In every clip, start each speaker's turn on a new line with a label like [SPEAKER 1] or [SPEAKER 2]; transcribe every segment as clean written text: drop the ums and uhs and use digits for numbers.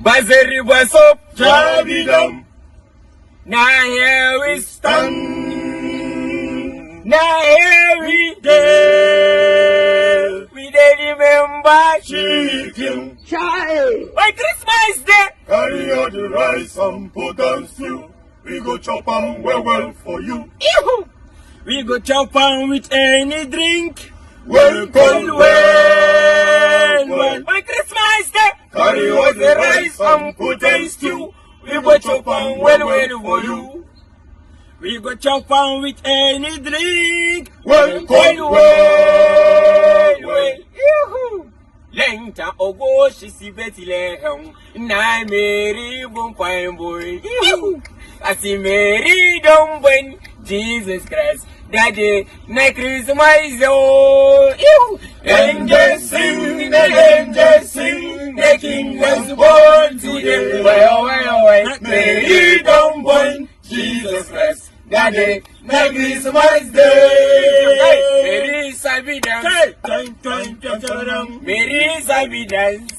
[SPEAKER 1] Bazeri was up, Jabidam. Now here we stand. Now here we day. We dey remember chicken. Child. Why Christmas Day?
[SPEAKER 2] Carry out the rice and put on stew. We go chop 'em well for you.
[SPEAKER 1] Ew. We go chop 'em with any drink.
[SPEAKER 2] Well,
[SPEAKER 1] Well. Why Christmas Day?
[SPEAKER 2] Carry out the rice and put on stew.
[SPEAKER 1] We go chop 'em well for you. We go chop 'em with any drink.
[SPEAKER 2] Well.
[SPEAKER 1] Yoo-hoo. Lenta ogo shisi Bethlehem. Na Mary bum fine boy. Yoo-hoo. I see Mary don't win. Jesus Christ. Daddy, na Christmas oh. Yoo-hoo.
[SPEAKER 2] Angels sing, the angels sing, the King was born today.
[SPEAKER 1] Well.
[SPEAKER 2] Mary don't born, Jesus Christ. Daddy, na Christmas Day.
[SPEAKER 1] Mary Sabi dance. Mary Sabi dance.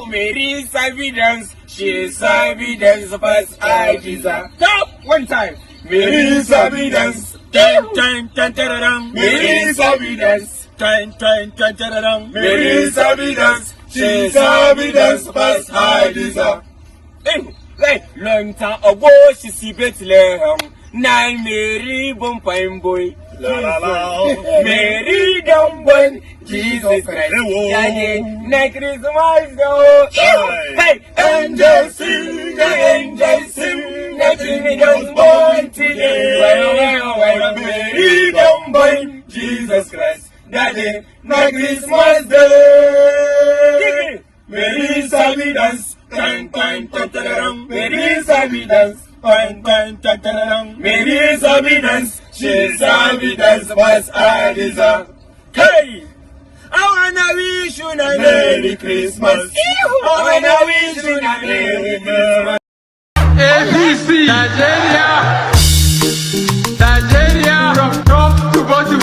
[SPEAKER 1] Mary Sabi dance. She Sabi dance first I desire. Stop one time.
[SPEAKER 2] Mary Sabi dance.
[SPEAKER 1] Mary Sabi dance.
[SPEAKER 2] Mary Sabi dance. She Sabi dance past high desire.
[SPEAKER 1] Long time ago, she see Bethlehem. Now Mary bum fine boy. Mary don't born Jesus Christ. Daddy, na Christmas oh. Hey,
[SPEAKER 2] Angels sing, the angels sing,
[SPEAKER 1] the King was born today. Well.
[SPEAKER 2] Mary don't born, Jesus Christ. Daddy, na Christmas Day. Mary Sabi dance. Mary Sabi dance. Mary Sabi dance. She Sabi dance was I desire.
[SPEAKER 1] Hey, I wanna wish you a
[SPEAKER 2] Merry Christmas.
[SPEAKER 1] I wanna wish you a Merry Christmas.
[SPEAKER 3] ABC Nigeria from top to bottom,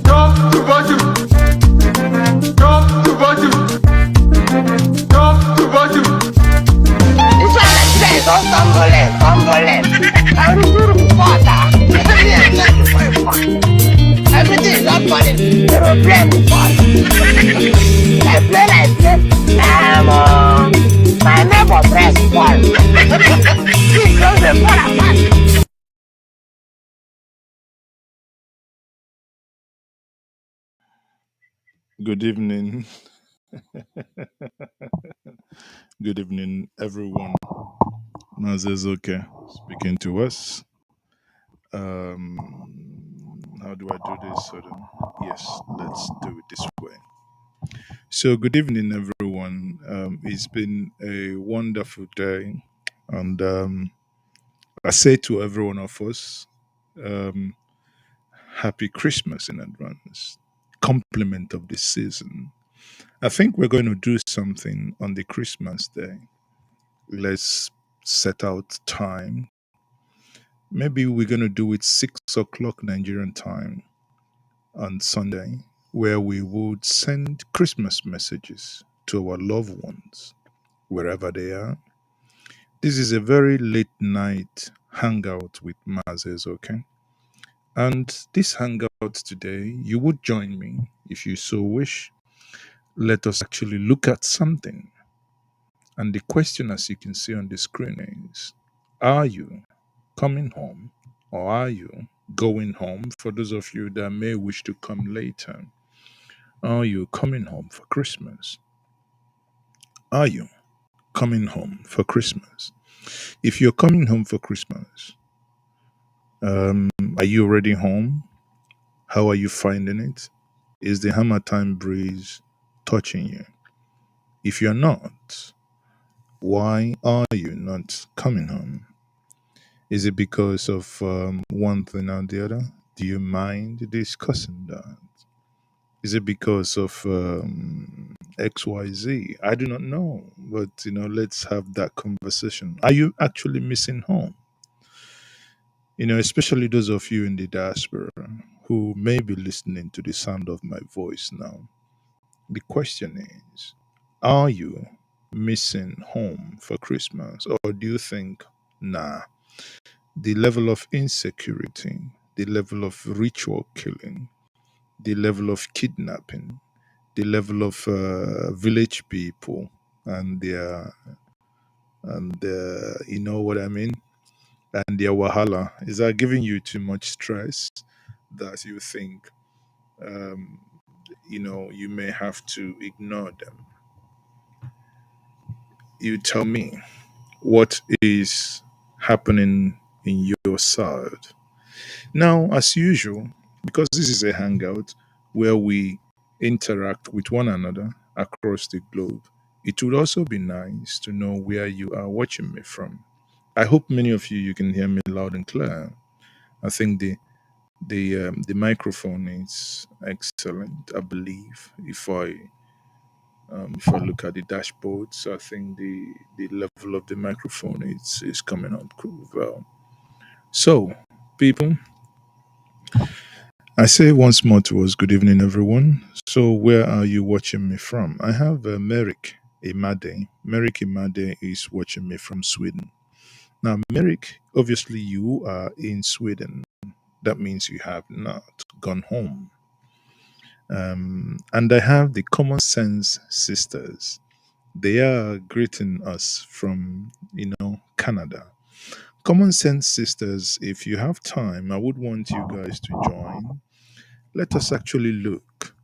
[SPEAKER 3] top to bottom, top to bottom, top to bottom.
[SPEAKER 4] This one like this, don't stumble it. I'm doing water. Everything is not funny. They will play me fun. I play. My neighbor press one. He close the fall apart.
[SPEAKER 5] Good evening. Good evening, everyone. Maazi Ezeoke speaking to us. How do I do this? Yes, let's do it this way. So, good evening, everyone. It's been a wonderful day, and I say to every one of us, um, Happy Christmas in advance. Compliment of the season. I think we're going to do something on the Christmas day. Let's set out time. Maybe we're going to do it 6 o'clock Nigerian time on Sunday, where we would send Christmas messages to our loved ones, wherever they are. This is a very late night hangout with Maazi Ezeoke. And this hangout today, you would join me if you so wish. Let us actually look at something. And the question, as you can see on the screen, is: are you coming home, or are you going home? For those of you that may wish to come later, are you coming home for Christmas? Are you coming home for Christmas? If you're coming home for Christmas, are you already home? How are you finding it? Is the hammertime breeze touching you? If you're not, why are you not coming home? Is it because of one thing or the other? Do you mind discussing that? Is it because of XYZ? I do not know, but let's have that conversation. Are you actually missing home? Especially those of you in the diaspora who may be listening to the sound of my voice now. The question is, Are you missing home for Christmas? Or do you think, nah, the level of insecurity, the level of ritual killing, the level of kidnapping, the level of village people and you know what I mean, and their wahala, is that giving you too much stress that you think um, you may have to ignore them? You tell me what is happening in your side. Now, as usual, because this is a hangout where we interact with one another across the globe, it would also be nice to know where you are watching me from. I hope many of you can hear me loud and clear. I think the microphone is excellent. I believe if I look at the dashboard, so I think the level of the microphone is coming out cool well. So, people, I say once more to us, good evening, everyone. So, where are you watching me from? I have Merrick Imade. Merrick Imade is watching me from Sweden. Now, Merrick, obviously, you are in Sweden. That means you have not gone home. And I have the Common Sense Sisters. They are greeting us from, Canada. Common Sense Sisters, if you have time, I would want you guys to join. Let us actually look.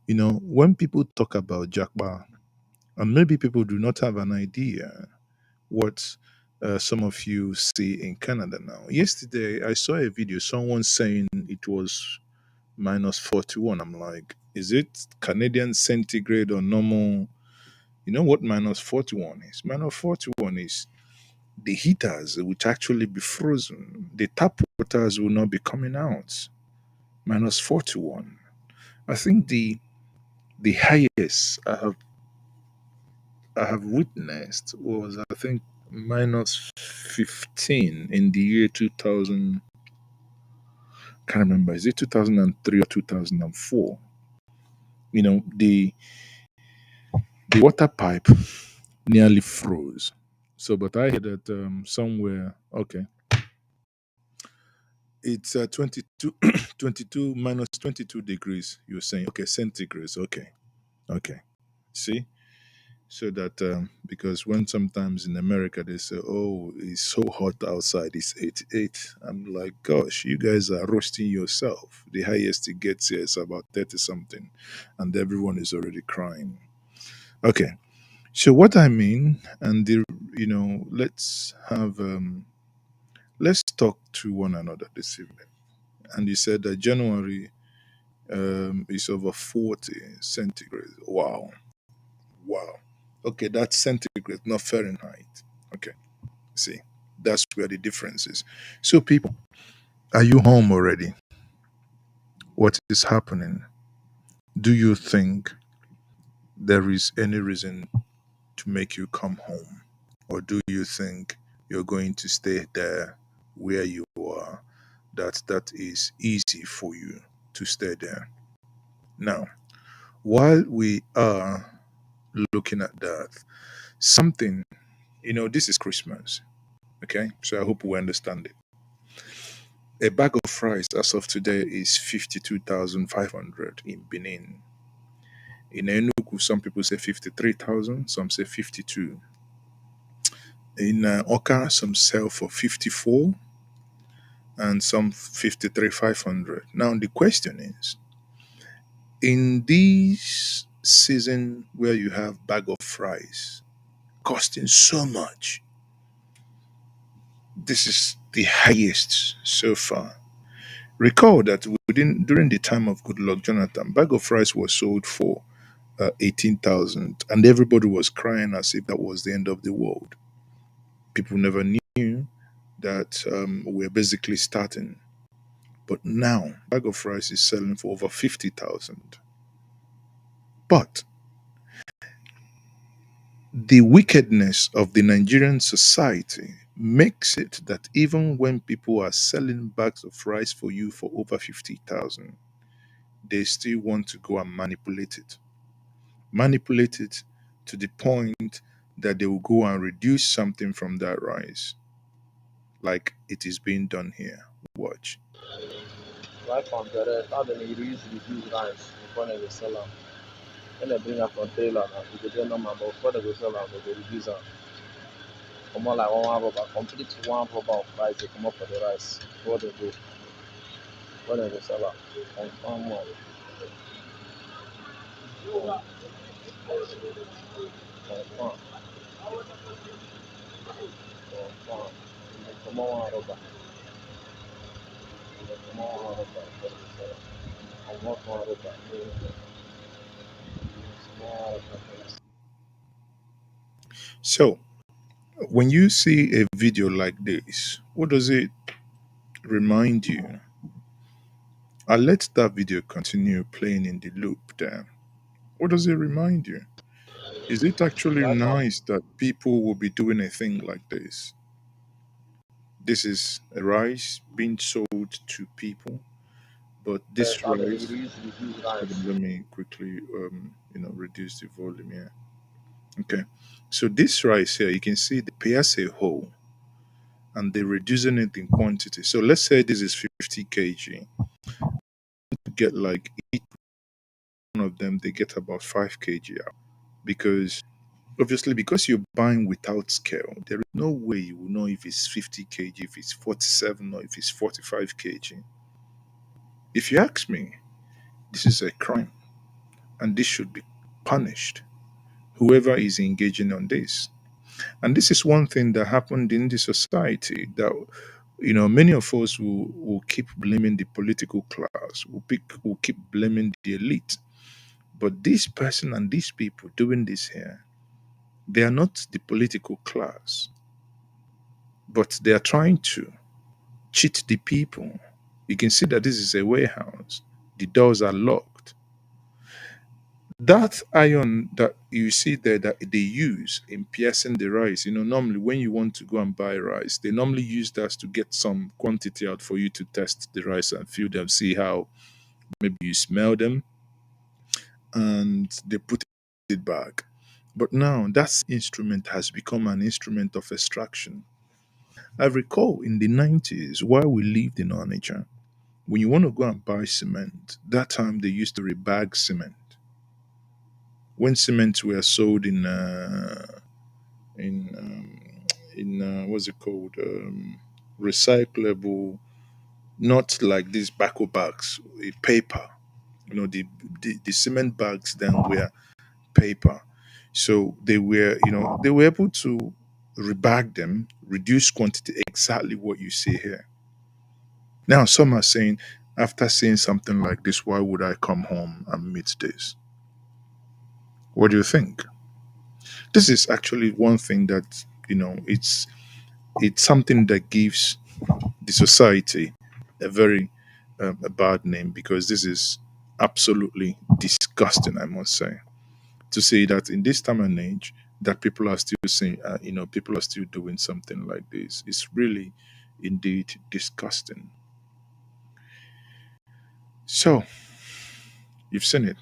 [SPEAKER 5] When people talk about Jakba, and maybe people do not have an idea what some of you see in Canada now. Yesterday, I saw a video, someone saying it was minus 41. I'm like, is it Canadian centigrade or normal? You know what minus 41 is? Minus 41 is the heaters would actually be frozen. The tap waters will not be coming out. Minus 41. I think the highest I have witnessed was, I think, minus 15 in the year 2000. Can't remember. Is it 2003 or 2004? The water pipe nearly froze. So, but I heard that somewhere, okay, it's 22, 22 minus 22 degrees. You're saying, okay, centigrades. Okay, okay. See? So that because when sometimes in America they say, "Oh, it's so hot outside, it's 88," I'm like, "Gosh, you guys are roasting yourself." The highest it gets here is about 30 something, and everyone is already crying. Okay, so what I mean, and let's talk to one another this evening. And you said that January is over 40 centigrade. Wow, wow. Okay, that's centigrade, not Fahrenheit. Okay. See, that's where the difference is. So, people, are you home already? What is happening? Do you think there is any reason to make you come home? Or do you think you're going to stay there where you are? That is easy for you to stay there. Now, while we are looking at that, something, this is Christmas. Okay. So I hope we understand it. A bag of rice as of today is 52,500 in Benin. In Enugu, some people say 53,000, some say 52. In Oka, some sell for 54 and some 53,500. Now, the question is, in this season where you have bag of rice costing so much, this is the highest so far. Recall that during the time of Goodluck Jonathan, bag of rice was sold for 18,000, and everybody was crying as if that was the end of the world. People never knew that we're basically starting. But now, bag of rice is selling for over 50,000. But the wickedness of the Nigerian society makes it that even when people are selling bags of rice for you for over 50,000, they still want to go and manipulate it. Manipulate it to the point that they will go and reduce something from that rice, like it is being done here. Watch.
[SPEAKER 2] Right from the how they use reduce rice before they go sell them. When they bring am from trailer now, you go get normal, but before they go sell am, they go reduce am. Come on like one rubber, complete one rubber of rice they come up for the rice before they go sell am. Confirm one, confirm, confirm. Come on one rubber, come on one rubber before they go sell am. Come on one rubber, small rubber.
[SPEAKER 5] So, when you see a video like this, what does it remind you? I'll let that video continue playing in the loop there. What does it remind you? Is it actually
[SPEAKER 2] Right from
[SPEAKER 5] nice that people will be doing a thing like this? This is a rice being sold to people, but this
[SPEAKER 2] how they
[SPEAKER 5] rice.
[SPEAKER 2] reduce
[SPEAKER 5] Hold
[SPEAKER 2] rice.
[SPEAKER 5] on, let me quickly, reduce the volume here. Okay, so this rice here, you can see the pay as a whole, and they're reducing it in quantity. So let's say this is 50 kg. To get like each one of them, they get about 5 kg out because obviously because you're buying without scale, there is no way you will know if it's 50 kg, if it's 47, or if it's 45 kg. If you ask me, this is a crime and this should be punished. Whoever is engaging on this. And this is one thing that happened in the society that many of us will keep blaming the political class, will keep blaming the elite. But this person and these people doing this here, they are not the political class, but they are trying to cheat the people. You can see that this is a warehouse. The doors are locked. That iron that you see there that they use in piercing the rice, normally when you want to go and buy rice, they normally use that to get some quantity out for you to test the rice and feel them, see how maybe you smell them, and they put it back. But now that instrument has become an instrument of extraction. I recall in the 90s while we lived in Onitsha, when you want to go and buy cement, that time they used to rebag cement. When cement were sold in what's it called, recyclable, not like these baco bags, paper. The cement bags then were paper, so they were able to rebag them, reduce quantity, exactly what you see here. Now some are saying, after seeing something like this, why would I come home and meet this? What do you think? This is actually one thing that it's something that gives the society a very a bad name, because this is absolutely disgusting, I must say, to say that in this time and age that people are still saying, people are still doing something like this. It's really indeed disgusting. So you've seen it.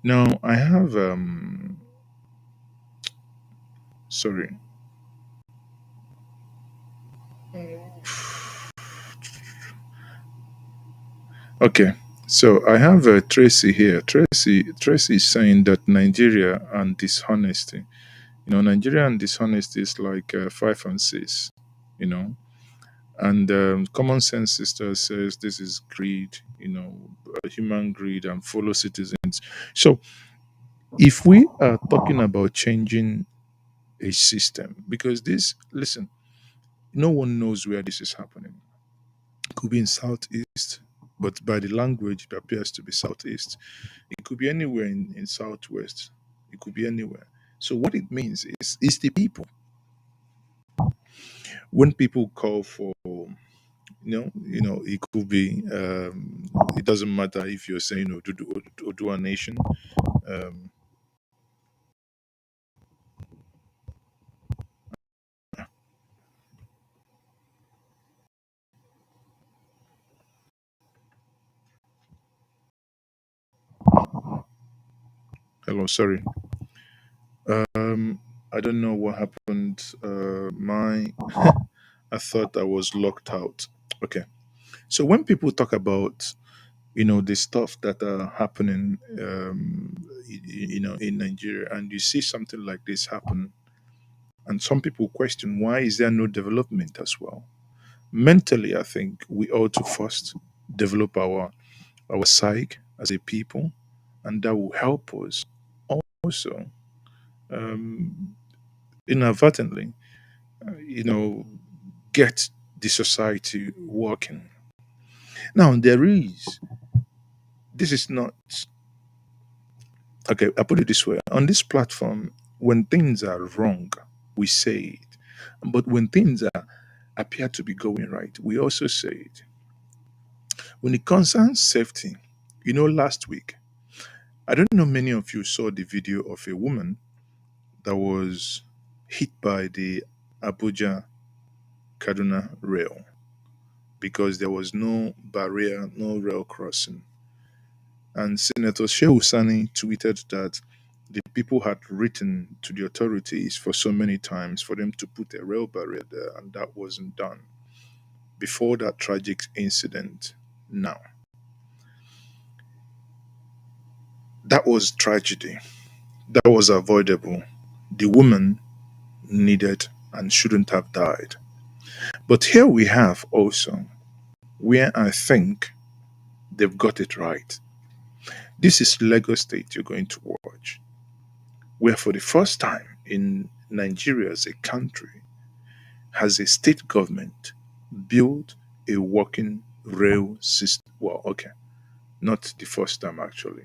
[SPEAKER 5] Now I have sorry. Okay, so I have Tracy here. Tracy is saying that Nigeria and dishonesty. Nigeria and dishonesty is like 5 and 6. You know, and common sense sister says this is greed. Human greed and follow citizens. So if we are talking about changing a system, because this, listen, no one knows where this is happening. Could be in southeast, but by the language it appears to be southeast. It could be anywhere in southwest. It could be anywhere. So what it means is the people. When people call for, it could be. It doesn't matter if you're saying Odu nation. Um, Hello, sorry. I don't know what happened. My I thought I was locked out. Okay. So when people talk about the stuff that are happening in Nigeria, and you see something like this happen, and some people question why is there no development as well. Mentally, I think we ought to first develop our psyche as a people, and that will help us also um, inadvertently, you know, get the society working. Now, this is not, okay, I put it this way. On this platform, when things are wrong, we say it. But when appear to be going right, we also say it. When it concerns safety, last week, I don't know many of you saw the video of a woman that was hit by the Abuja Kaduna rail because there was no barrier, no rail crossing. And Senator Shehu Sani tweeted that the people had written to the authorities for so many times for them to put a rail barrier there, and that wasn't done before that tragic incident. Now, that was tragedy. That was avoidable. The woman needed and shouldn't have died. But here we have also where I think they've got it right. This is Lagos State you're going to watch, where for the first time in Nigeria as a country has a state government built a working rail system. Well, okay, not the first time actually.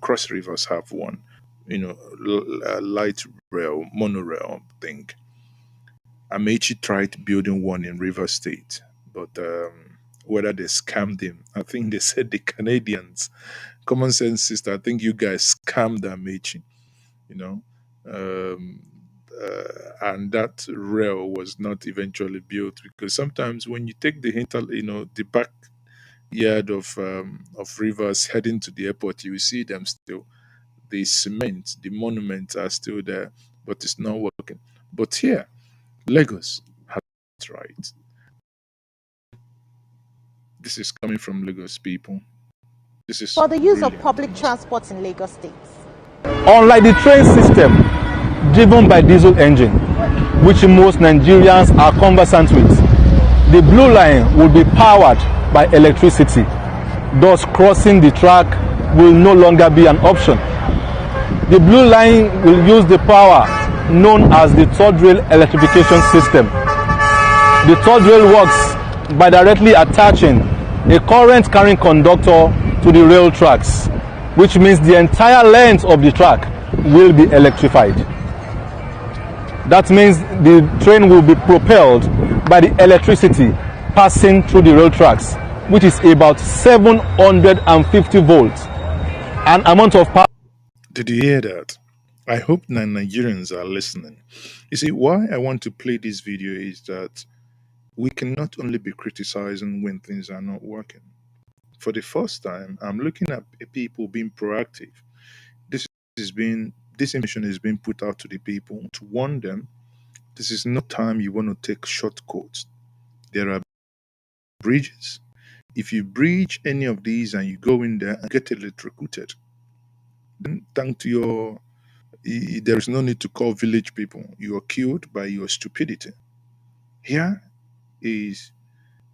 [SPEAKER 5] Cross rivers have one, light rail, monorail thing. Amechi tried building one in River State, but whether they scammed him, I think they said the Canadians, common sense sister, I think you guys scammed Amechi, you know. Um, and that rail was not eventually built because sometimes when you take the backyard of rivers heading to the airport, you will see them still. The cement, the monuments are still there, but it's not working. But here, Lagos has it right. This is coming from Lagos people. This is
[SPEAKER 6] For the use of public
[SPEAKER 5] brilliant.
[SPEAKER 6] transport in Lagos State.
[SPEAKER 7] Unlike the train system driven by diesel engine, which most Nigerians are conversant with, the blue line will be powered by electricity. Thus, crossing the track will no longer be an option. The blue line will use the power known as the third rail electrification system. The third rail works by directly attaching a current carrying conductor to the rail tracks, which means the entire length of the track will be electrified. That means the train will be propelled by the electricity passing through the rail tracks, which is about 750 volts, an amount of power.
[SPEAKER 5] Did you hear that? I hope Nigerians are listening. You see, why I want to play this video is that we can not only be criticizing when things are not working. For the first time, I'm looking at people being proactive. This information is being put out to the people to warn them. This is no time you want to take shortcuts. There are bridges. If you breach any of these and you go in there and get electrocuted, then thank to there is no need to call village people. You are killed by your stupidity. Here is,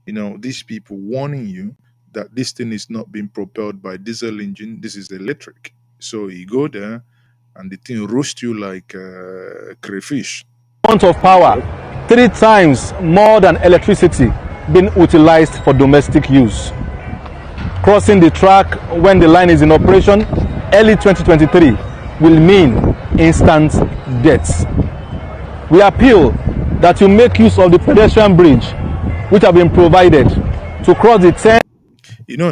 [SPEAKER 5] these people warning you that this thing is not being propelled by diesel engine. This is electric. So you go there and the thing roasts you like crayfish.
[SPEAKER 7] Amount of power 3 times more than electricity being utilized for domestic use. Crossing the track when the line is in operation early 2023 will mean instant deaths. We appeal that you make use of the pedestrian bridge which have been provided to cross the 10.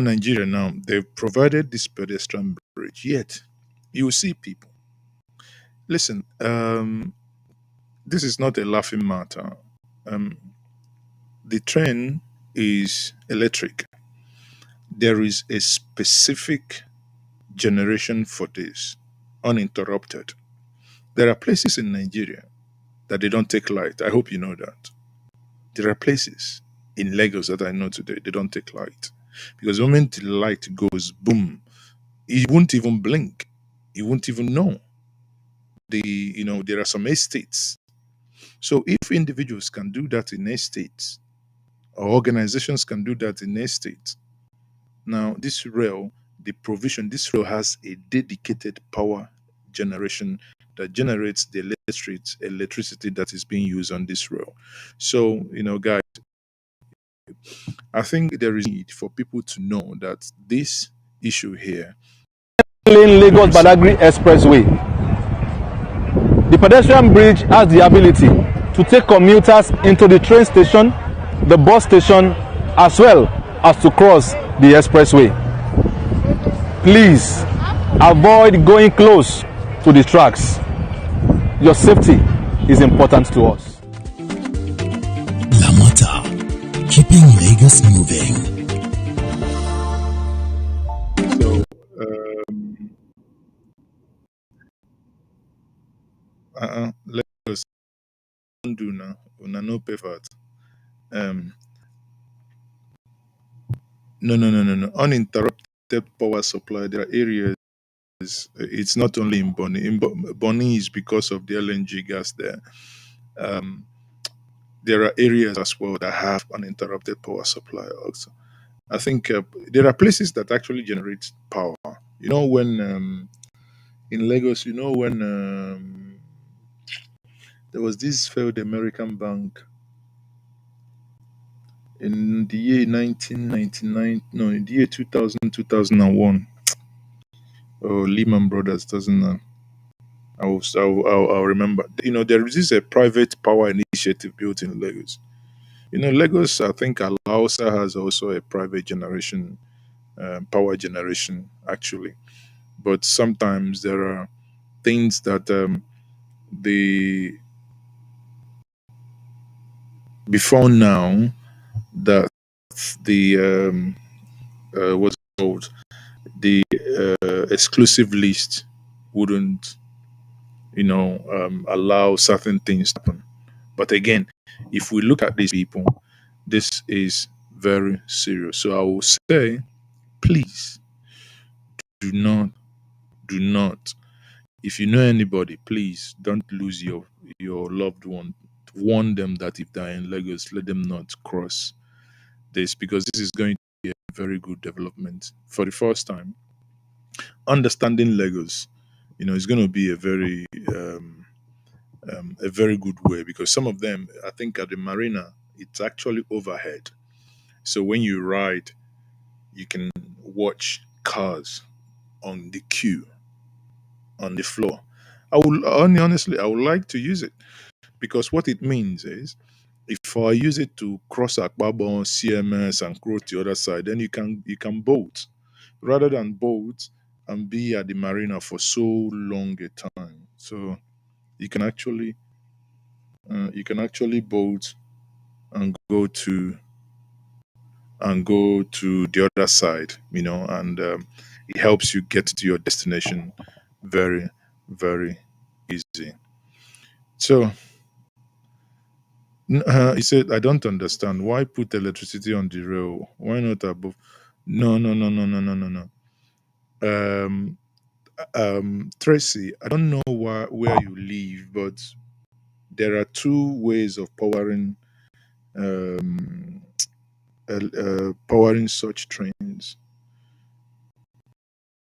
[SPEAKER 5] Nigeria now, they've provided this pedestrian bridge, yet you will see people. Listen, this is not a laughing matter. The train is electric. There is a specific generation for this, uninterrupted. There are places in Nigeria that they don't take light. I hope you know that. There are places in Lagos that I know today they don't take light because the moment the light goes boom, you won't even blink. You won't even know. There are some estates. So if individuals can do that in estates, or organizations can do that in estates, now this rail has a dedicated power generation that generates the electricity that is being used on this rail. So, guys, I think there is need for people to know that this issue here
[SPEAKER 7] Lane
[SPEAKER 5] is
[SPEAKER 7] Lagos
[SPEAKER 5] very serious.
[SPEAKER 7] Badagry Expressway. The pedestrian bridge has the ability to take commuters into the train station, the bus station, as well as to cross the expressway. Please avoid going close to the tracks. Your safety is important to us.
[SPEAKER 8] Lamata, keeping Lagos moving.
[SPEAKER 5] So, Lagos don't do now. Una no pay for it. Um, no, no, no, no, no. Uninterrupted power supply. There are areas. It's not only in Bonny. Bonny is because of the LNG gas there. Um, there are areas as well that have uninterrupted power supply also. I think there are places that actually generate power. When in Lagos, when there was this failed American bank in the year 1999, no, in the year 2000, 2001. Oh, Lehman Brothers, doesn't know. I'll remember. There is this a private power initiative built in Lagos. Lagos, I think Alausa has also a private generation, power generation, actually. But sometimes there are things that the before now that the what's it called, the exclusive list wouldn't allow certain things to happen. But again, if we look at these people, this is very serious. So I will say, please do not, do not. If you know anybody, please don't lose your loved one. Warn them that if they're in Lagos, let them not cross this because this is going to be a very good development. For the first time, understanding Lagos, is going to be a very good way because some of them, I think, at the marina, it's actually overhead. So when you ride, you can watch cars on the queue on the floor. Honestly, I would like to use it because what it means is if I use it to cross Akbabo, CMS, and cross the other side, then you can boat rather than boat and be at the marina for so long a time. So you can actually boat and go to the other side, and it helps you get to your destination very, very easy. So he said, I don't understand why put electricity on the rail. Why not above? No, no, no, no, no, no, no, no. Um, Tracy, I don't know where you live, but there are two ways of um, powering such trains.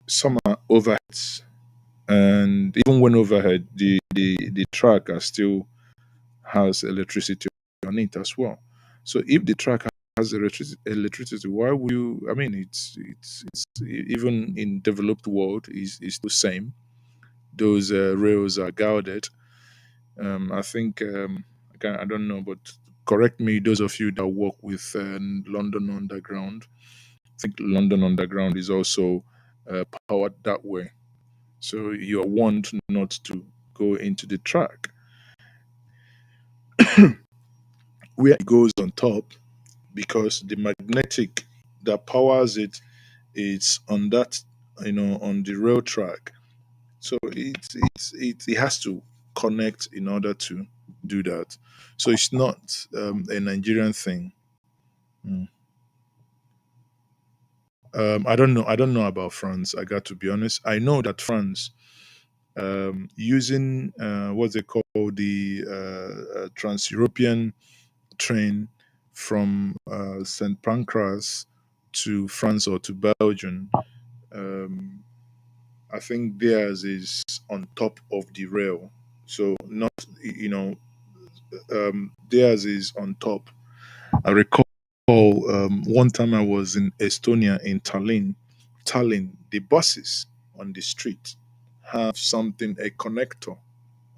[SPEAKER 5] Some are overheads, and even when overhead, the track are still has electricity on it as well. So if the track has electricity, why would you? I mean, it's even in developed world is the same. Those rails are guarded. I think I don't know, but correct me, those of you that work with London Underground. I think London Underground is also powered that way. So you're warned not to go into the track where it goes on top because the magnetic that powers it is on the rail track. So it has to connect in order to do that. So it's not a Nigerian thing. Mm. I don't know. I don't know about France. I got to be honest. I know that France, using what's it called, the Trans-European train from St. Pancras to France or to Belgium. Um, I think theirs is on top of the rail. So not, theirs is on top. I recall one time I was in Estonia, in Tallinn. Tallinn, the buses on the street have something, a connector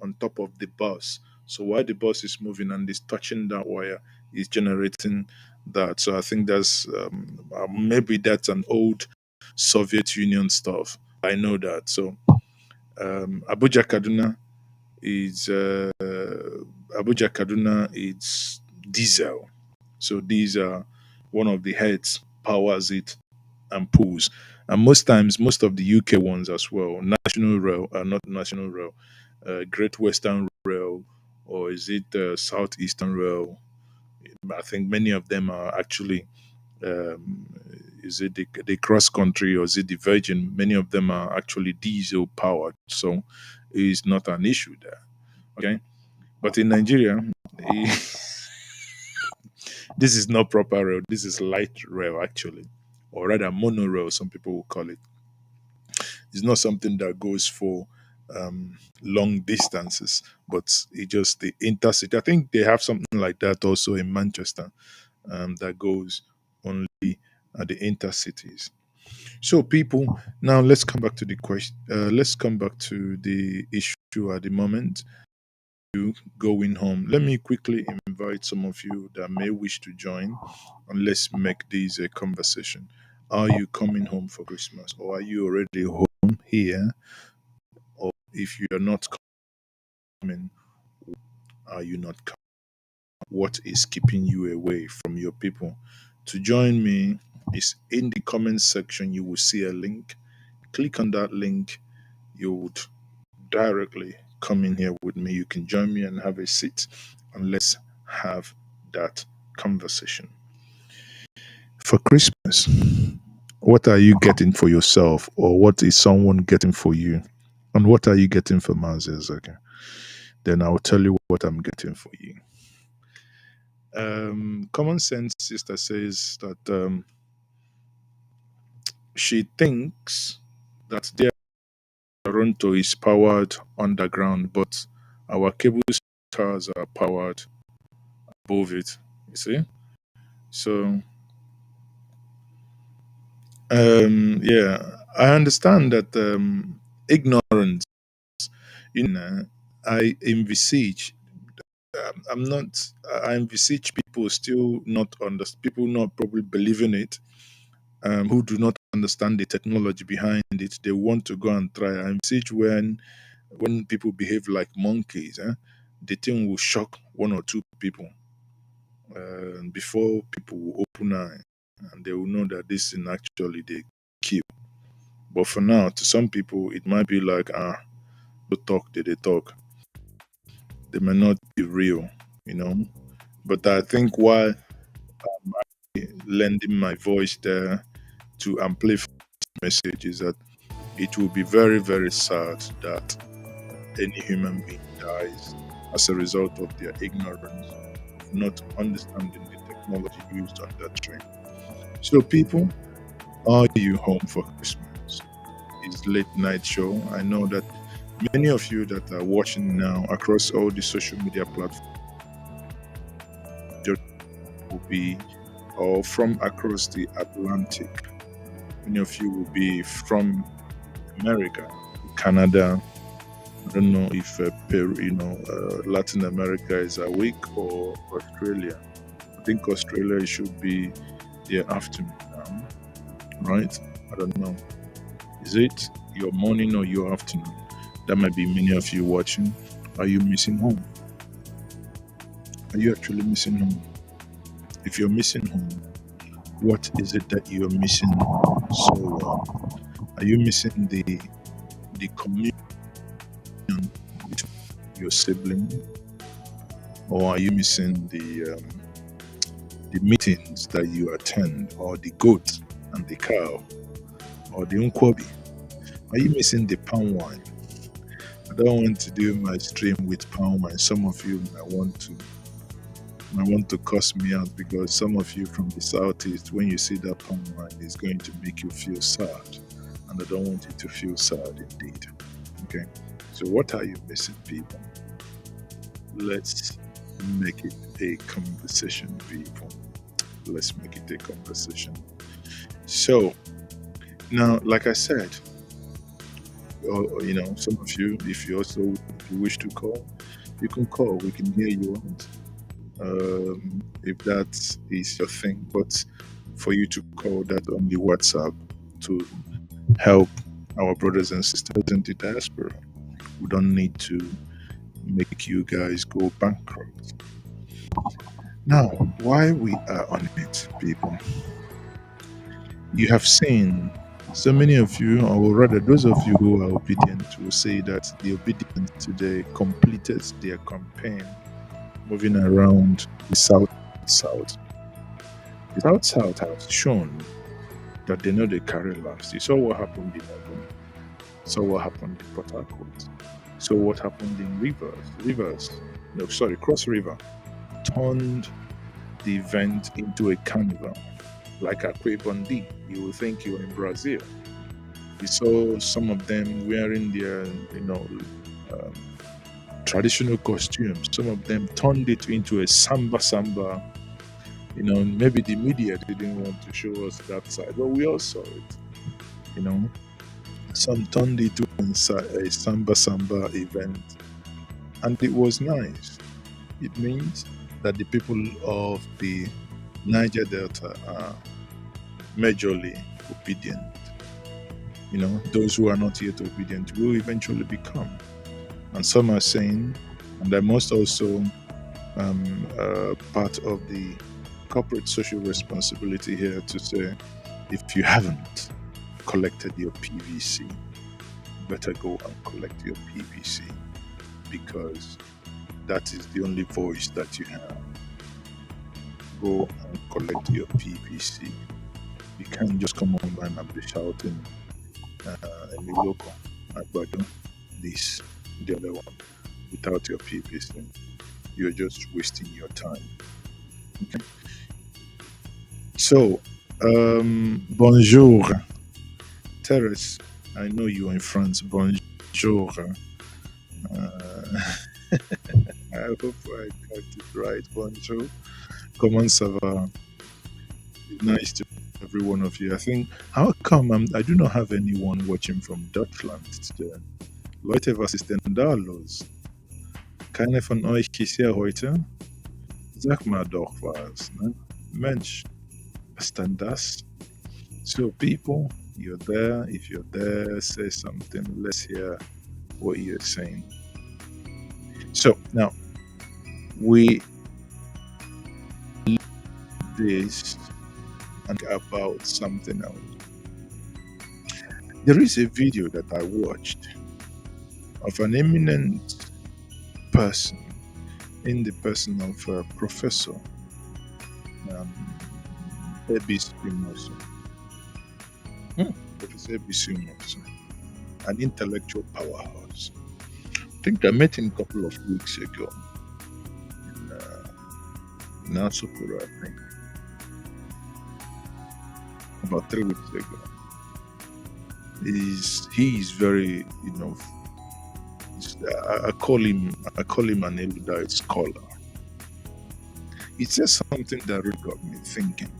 [SPEAKER 5] on top of the bus. So while the bus is moving and it's touching that wire, is generating that. So I think that's maybe that's an old Soviet Union stuff. I know that. So Abuja Kaduna is Abuja Kaduna is diesel. So these are one of the heads powers it and pulls. And most times, most of the UK ones as well, National Rail, not National Rail, Great Western Rail, or is it Southeastern Rail? I think many of them are actually, um, is it the cross country or is it the Virgin? Many of them are actually diesel powered. So it's not an issue there. Okay. But in Nigeria, eh, this is not proper rail. This is light rail, actually, or rather monorail. Some people will call it. It's not something that goes for long distances, but it just the intercity. I think they have something like that also in Manchester, that goes only at the intercities. So, people, now let's come back to the question. Let's come back to the issue at the moment. You going home. Let me quickly invite some of you that may wish to join, and let's make this a conversation. Are you coming home for Christmas, or are you already home here? Or if you are not coming, are you not coming? What is keeping you away from your people? To join me is in the comment section. You will see a link. Click on that link. You would directly come in here with me. You can join me and have a seat, and let's have that conversation. For Christmas, what are you getting for yourself, or what is someone getting for you? And what are you getting for Maazi Ezeoke? Then I'll tell you what I'm getting for you. Common sense sister says that she thinks that their Toronto is powered underground, but our cable cars are powered above it. You see? So yeah, I understand that ignorance, I envisage I'm not I envisage people still not people not probably believing it, who do not understand the technology behind it. They want to go and try. I envisage when people behave like monkeys, the thing will shock one or two people, before people will open eye, and they will know that this thing actually they kill. But for now, to some people, it might be like, they talk, they talk. They may not be real, you know. But I think while lending my voice there to amplify this message is that it will be very, very sad that any human being dies as a result of their ignorance, of not understanding the technology used on that train. So, people, are you home for Christmas? It's late night show. I know that many of you that are watching now across all the social media platforms will be or from across the Atlantic. Many of you will be from America, Canada. I don't know if Peru, Latin America is awake, or Australia. I think Australia should be their afternoon now, right? I don't know. Is it your morning or your afternoon? That might be many of you watching. Are you missing home? Are you actually missing home? If you're missing home, what is it that you're missing so well? Are you missing the communion your sibling, or are you missing the meetings that you attend, or the goat and the cow, or the unkwobi? Are you missing the palm wine? I don't want to do my stream with palm wine. Some of you might want to cuss me out, because some of you from the southeast, when you see that palm wine, it's going to make you feel sad, and I don't want you to feel sad indeed. Okay, so what are you missing, people? Let's make it a conversation, people. Let's make it a conversation. So now, like I said, or some of you, if you wish to call, you can call. We can hear you out. If that is your thing, but for you to call that on the WhatsApp to help our brothers and sisters in the diaspora, we don't need to make you guys go bankrupt. Now, why we are on it, people, you have seen so many of you, or rather those of you who are obedient, will say that the obedient today completed their campaign moving around the South. The South has shown that they know they carry last. You saw what happened in Ogun. You saw what happened in Port Harcourt. So what happened in Cross River turned the event into a carnival. Like Akwe Bondi, you will think you were in Brazil. You saw some of them wearing their, traditional costumes. Some of them turned it into a samba. Maybe the media didn't want to show us that side, but we all saw it. Some turned it into a samba event, and it was nice. It means that the people of the Niger Delta are majorly obedient. Those who are not yet obedient will eventually become. And some are saying, and I must also part of the corporate social responsibility here to say, if you haven't collected your PVC, better go and collect your PVC, because that is the only voice that you have. Go and collect your PVC. You can't just come online and be shouting in the local, Agbado, this, the other one, without your PVC. You're just wasting your time. Okay. So, bonjour, Terrace. I know you're in France. Bonjour. I hope I got it right. Bonjour. Comment ça va? Nice to every one of you. I think, how come I do not have anyone watching from Deutschland today? Leute, was ist denn da los? Keiner von euch ist hier heute? Sag mal doch was, ne? Mensch, was denn das? So people, you're there. If you're there, say something. Let's hear what you're saying. So now, we this and about something else. There is a video that I watched of an eminent person in the person of Professor Ebis Imoso. Professor Ebis Imoso, an intellectual powerhouse. I think I met him a couple of weeks ago in Asokoro, I think. About 3 weeks ago. He is very, I call him an erudite scholar. He says something that really got me thinking.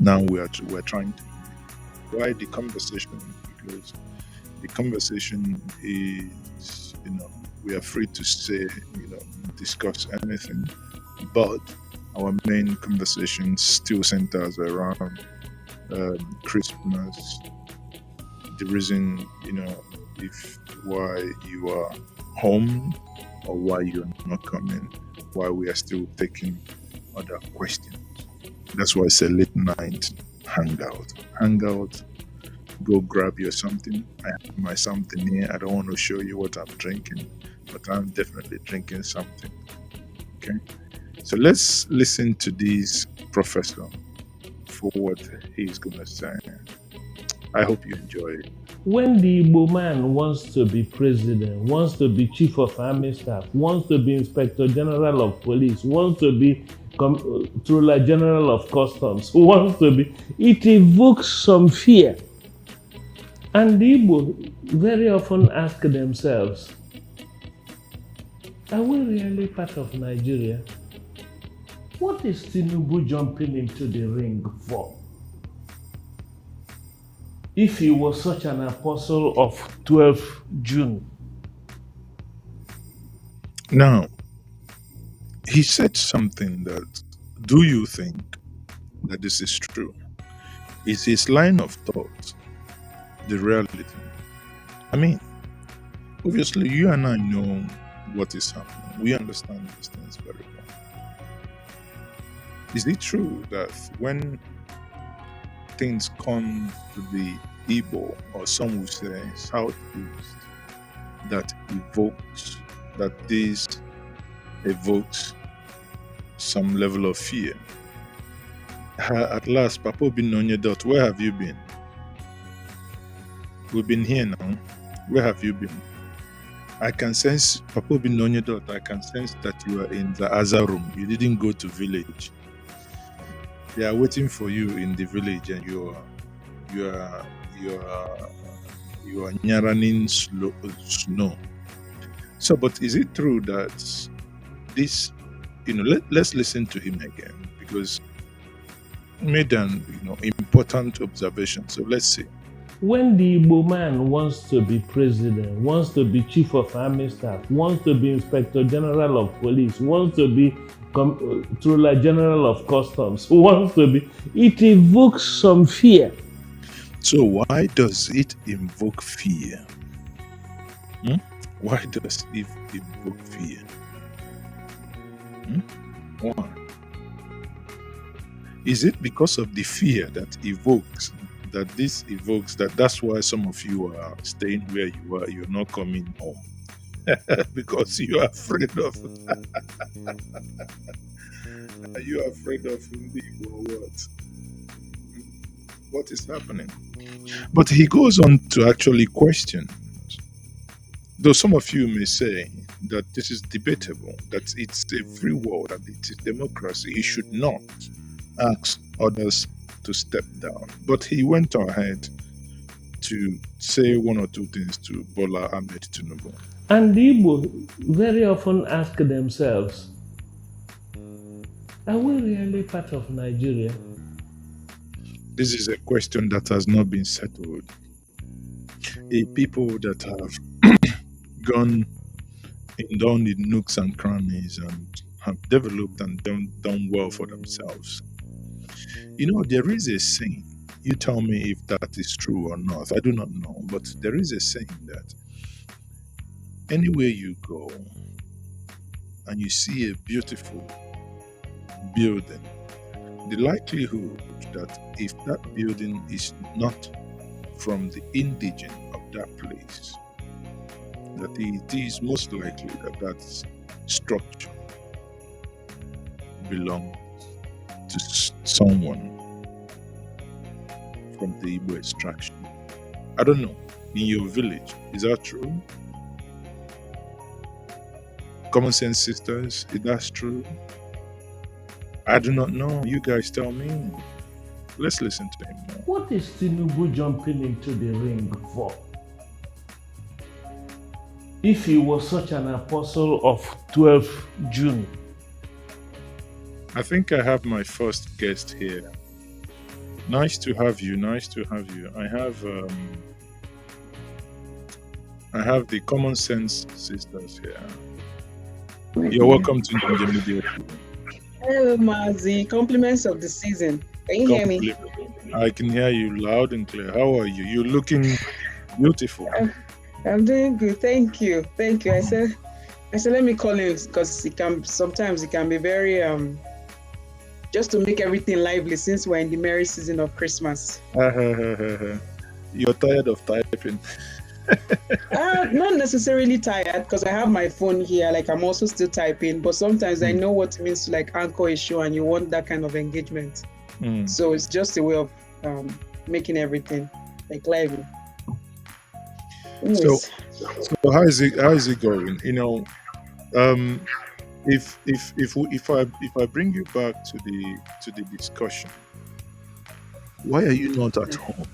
[SPEAKER 5] Now we're trying to why the conversation, because the conversation is, we are free to say, discuss anything, but our main conversation still centers around Christmas, the reason, if why you are home or why you're not coming, why we are still taking other questions. That's why it's a late night hangout. Hangout go grab your something. I have my something here. I don't want to show you what I'm drinking, but I'm definitely drinking something. Okay. So let's listen to this professor for what he's going to say. I hope you enjoy it.
[SPEAKER 9] When the Igbo man wants to be president, wants to be chief of army staff, wants to be inspector general of police, wants to be controller general of customs, wants to be, it evokes some fear. And the Igbo very often ask themselves, are we really part of Nigeria? What is Tinubu jumping into the ring for? If he was such an apostle of 12 June.
[SPEAKER 5] Now, he said something that, do you think that this is true? Is his line of thought the reality? I mean, obviously, you and I know what is happening. We understand these things very well. Is it true that when things come to the Igbo, or some would say Southeast, that this evokes some level of fear? At last, Papa Binonyedot, where have you been? We've been here now. Where have you been? I can sense, Papa Binonyedot, I can sense that you are in the Aza room. You didn't go to village. They are waiting for you in the village, and you are running snow. So, but is it true that this, let's listen to him again, because he made an important observation. So let's see.
[SPEAKER 9] When the Igbo man wants to be president, wants to be chief of army staff, wants to be inspector general of police, wants to be controller general of customs, wants to be, it evokes some fear.
[SPEAKER 5] So why does it invoke fear? Why does it invoke fear? Why? Is it because of the fear that evokes, that's why some of you are staying where you are, you're not coming home? Because you are afraid of you are afraid of what? What is happening? But he goes on to actually question, though some of you may say that this is debatable, that it's a free world, that it is democracy, he should not ask others to step down. But he went ahead to say one or two things to Bola Ahmed Tinubu.
[SPEAKER 9] And the Igbo very often ask themselves, are we really part of Nigeria?
[SPEAKER 5] This is a question that has not been settled. A people that have gone down in nooks and crannies and have developed and done well for themselves. There is a saying, you tell me if that is true or not, I do not know, but there is a saying that anywhere you go and you see a beautiful building, the likelihood that if that building is not from the indigent of that place, that it is most likely that structure belongs to someone from the Igbo extraction. I don't know. In your village, is that true? Common sense sisters, is that true? I do not know. You guys tell me. Let's listen to him now.
[SPEAKER 9] What is Tinubu jumping into the ring for? If he was such an apostle of 12 June.
[SPEAKER 5] I think I have my first guest here. Nice to have you. Nice to have you. I have the common sense sisters here. You're welcome to Njenje Media.
[SPEAKER 10] Hello, Maazi. Compliments of the season. Can you hear me?
[SPEAKER 5] I can hear you loud and clear. How are you? You're looking beautiful.
[SPEAKER 10] I'm doing good. Thank you. Thank you. I said, let me call in because sometimes it can be very just to make everything lively since we're in the merry season of Christmas.
[SPEAKER 5] You're tired of typing.
[SPEAKER 10] Not necessarily tired because I have my phone here. Like I'm also still typing, but sometimes I know what it means to like anchor a show, and you want that kind of engagement. So it's just a way of making everything like lively.
[SPEAKER 5] So how is it going? If I bring you back to the discussion, why are you not at home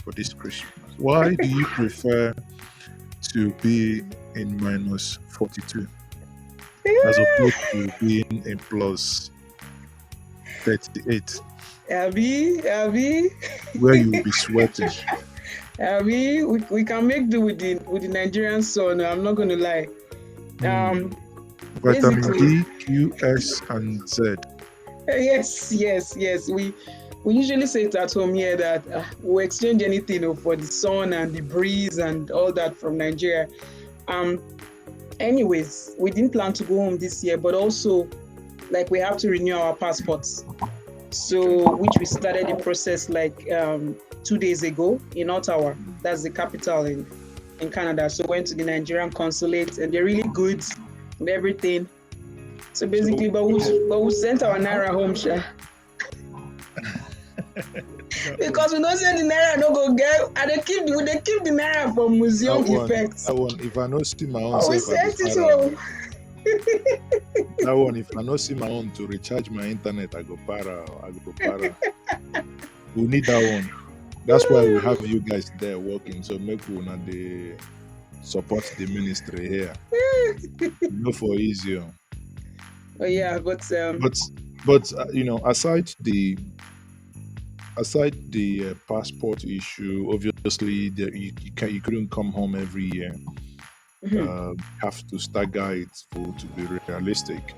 [SPEAKER 5] for this Christmas? Why do you prefer to be in minus 42 as opposed to being in plus 38?
[SPEAKER 10] Abby,
[SPEAKER 5] where you will be sweating.
[SPEAKER 10] Abby, we can make do with the Nigerian sun. I'm not going to lie.
[SPEAKER 5] Vitamin D, Q, S, and Z.
[SPEAKER 10] Yes. We usually say it at home here that we'll exchange anything for the sun and the breeze and all that from Nigeria. Anyways, we didn't plan to go home this year, but also like we have to renew our passports. So, which we started the process like 2 days ago in Ottawa. That's the capital in Canada. So went to the Nigerian consulate and they're really good and everything. So basically, but we sent our Naira home, Sha. Because we don't send the Naira, no go get, and they keep the Naira for museum effects.
[SPEAKER 5] That one, if I not see my own
[SPEAKER 10] we sent it home.
[SPEAKER 5] That one, if I not see my own to recharge my internet, I go para. We need that one. That's why we have you guys there working. So make we not the support the ministry here. No for easier.
[SPEAKER 10] Oh yeah, but
[SPEAKER 5] aside the passport issue, obviously you couldn't come home every year. Have to stagger it to be realistic.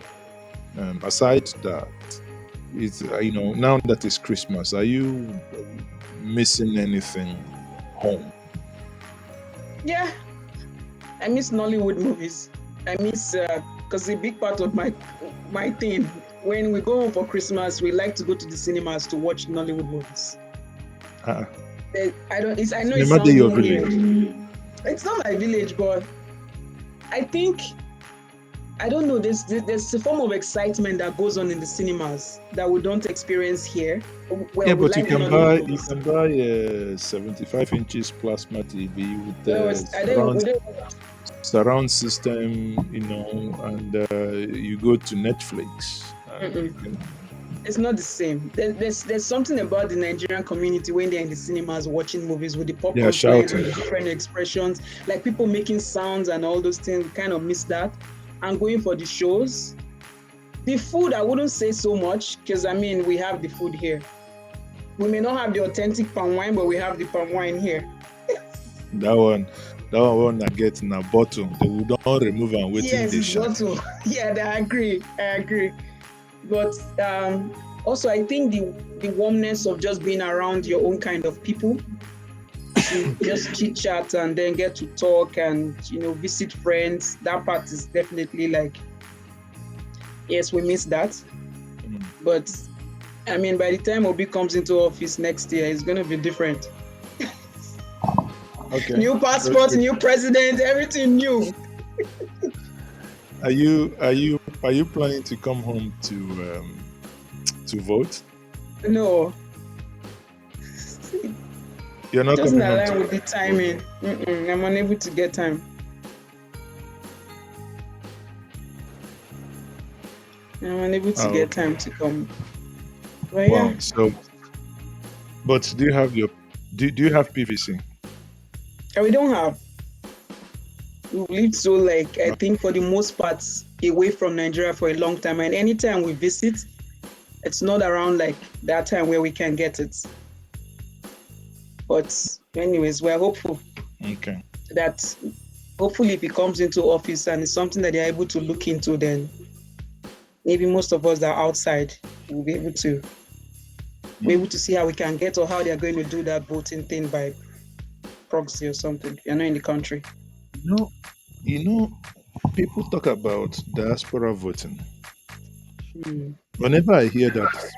[SPEAKER 5] Aside that, it's now that it's Christmas, are you missing anything home?
[SPEAKER 10] Yeah, I miss Nollywood movies. I miss because a big part of my thing when we go home for Christmas, we like to go to the cinemas to watch Nollywood movies. I know it sounds weird. It's not my village, but I think I don't know. There's a form of excitement that goes on in the cinemas that we don't experience here.
[SPEAKER 5] Yeah, but you can buy a 75 inches plasma TV with the surround system, and you go to Netflix.
[SPEAKER 10] It's not the same. There's something about the Nigerian community when they're in the cinemas watching movies with the popcorn flying and the different expressions, like people making sounds and all those things. We kind of miss that. And going for the shows, the food I wouldn't say so much because we have the food here. We may not have the authentic palm wine, but we have the palm wine here.
[SPEAKER 5] That one that gets in a bottle. They will not remove and wait in the
[SPEAKER 10] bottle. Yeah, I agree. But also, I think the warmness of just being around your own kind of people, to just chit chat and then get to talk and visit friends. That part is definitely like, yes, we miss that. But by the time Obi comes into office next year, it's going to be different.
[SPEAKER 5] Okay.
[SPEAKER 10] New passport, new president, everything new.
[SPEAKER 5] Are you planning to come home to vote?
[SPEAKER 10] No.
[SPEAKER 5] You're not coming home.
[SPEAKER 10] Doesn't align with the timing. I'm unable to get time. I'm unable to get time to come. But
[SPEAKER 5] wow.
[SPEAKER 10] Yeah.
[SPEAKER 5] So, but do you have PVC?
[SPEAKER 10] We don't have. We've lived so I think for the most part away from Nigeria for a long time, and anytime we visit, it's not around that time where we can get it. But anyways, we're hopeful.
[SPEAKER 5] Okay.
[SPEAKER 10] That hopefully if he comes into office and it's something that they're able to look into, then maybe most of us that are outside will be able to see how we can get or how they're going to do that voting thing by proxy or something. You're not in the country.
[SPEAKER 5] People talk about diaspora voting. Whenever I hear that,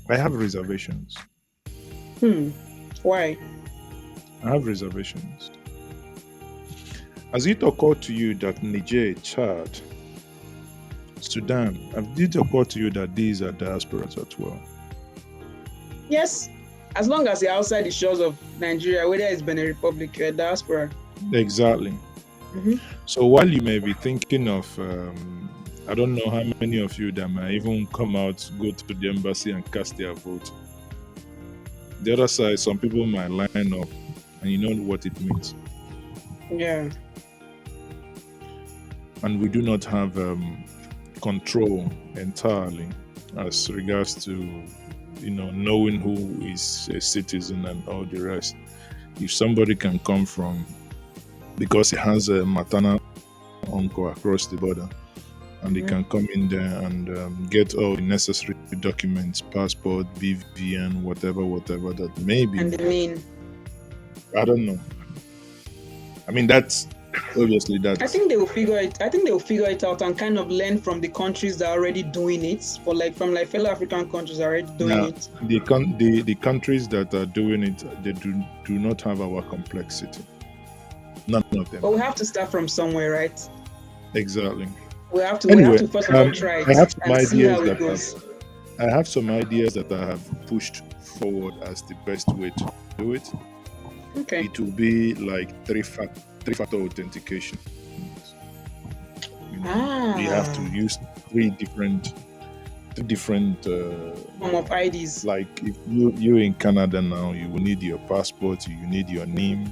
[SPEAKER 5] I have reservations.
[SPEAKER 10] Why?
[SPEAKER 5] I have reservations. Has it occurred to you that Niger, Chad, Sudan, has it occurred to you that these are diasporas as well?
[SPEAKER 10] Yes. As long as you're outside the shores of Nigeria, whether it's Benin Republic or diaspora.
[SPEAKER 5] Exactly. So while you may be thinking of, I don't know how many of you that might even come out, go to the embassy and cast their vote. The other side, some people might line up, and you know what it means.
[SPEAKER 10] Yeah.
[SPEAKER 5] And we do not have control entirely as regards to, knowing who is a citizen and all the rest. If somebody can come from, because he has a maternal uncle across the border, and they can come in there and get all the necessary documents, passport, BVN, whatever that may be.
[SPEAKER 10] And the mean.
[SPEAKER 5] I don't know. I mean, that's obviously that.
[SPEAKER 10] I think they will figure it out and kind of learn from the countries that are already doing it, from fellow African countries are already doing it.
[SPEAKER 5] The countries that are doing it, they do not have our complexity. None of them.
[SPEAKER 10] But we have to start from somewhere, right?
[SPEAKER 5] Exactly.
[SPEAKER 10] We have to first of all try it and see how it goes.
[SPEAKER 5] I have some ideas that I have pushed forward as the best way to do it.
[SPEAKER 10] Okay.
[SPEAKER 5] It will be like three-factor authentication. You have to use three different
[SPEAKER 10] form of IDs.
[SPEAKER 5] Like if you in Canada now, you will need your passport, you need your name,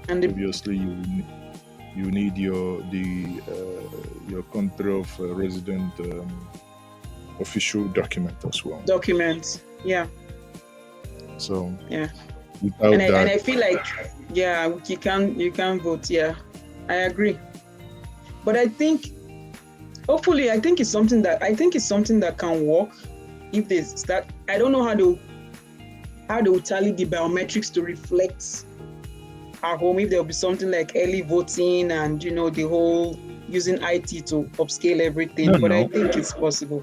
[SPEAKER 5] and obviously you need your country of resident official document as well.
[SPEAKER 10] Documents, yeah.
[SPEAKER 5] So
[SPEAKER 10] yeah.
[SPEAKER 5] Without
[SPEAKER 10] and
[SPEAKER 5] that,
[SPEAKER 10] I feel like you can vote. Yeah, I agree. But I think it's something that can work if they start. I don't know how they will tally the biometrics to reflect at home, if there will be something like early voting and the whole using IT to upscale everything. I think it's possible.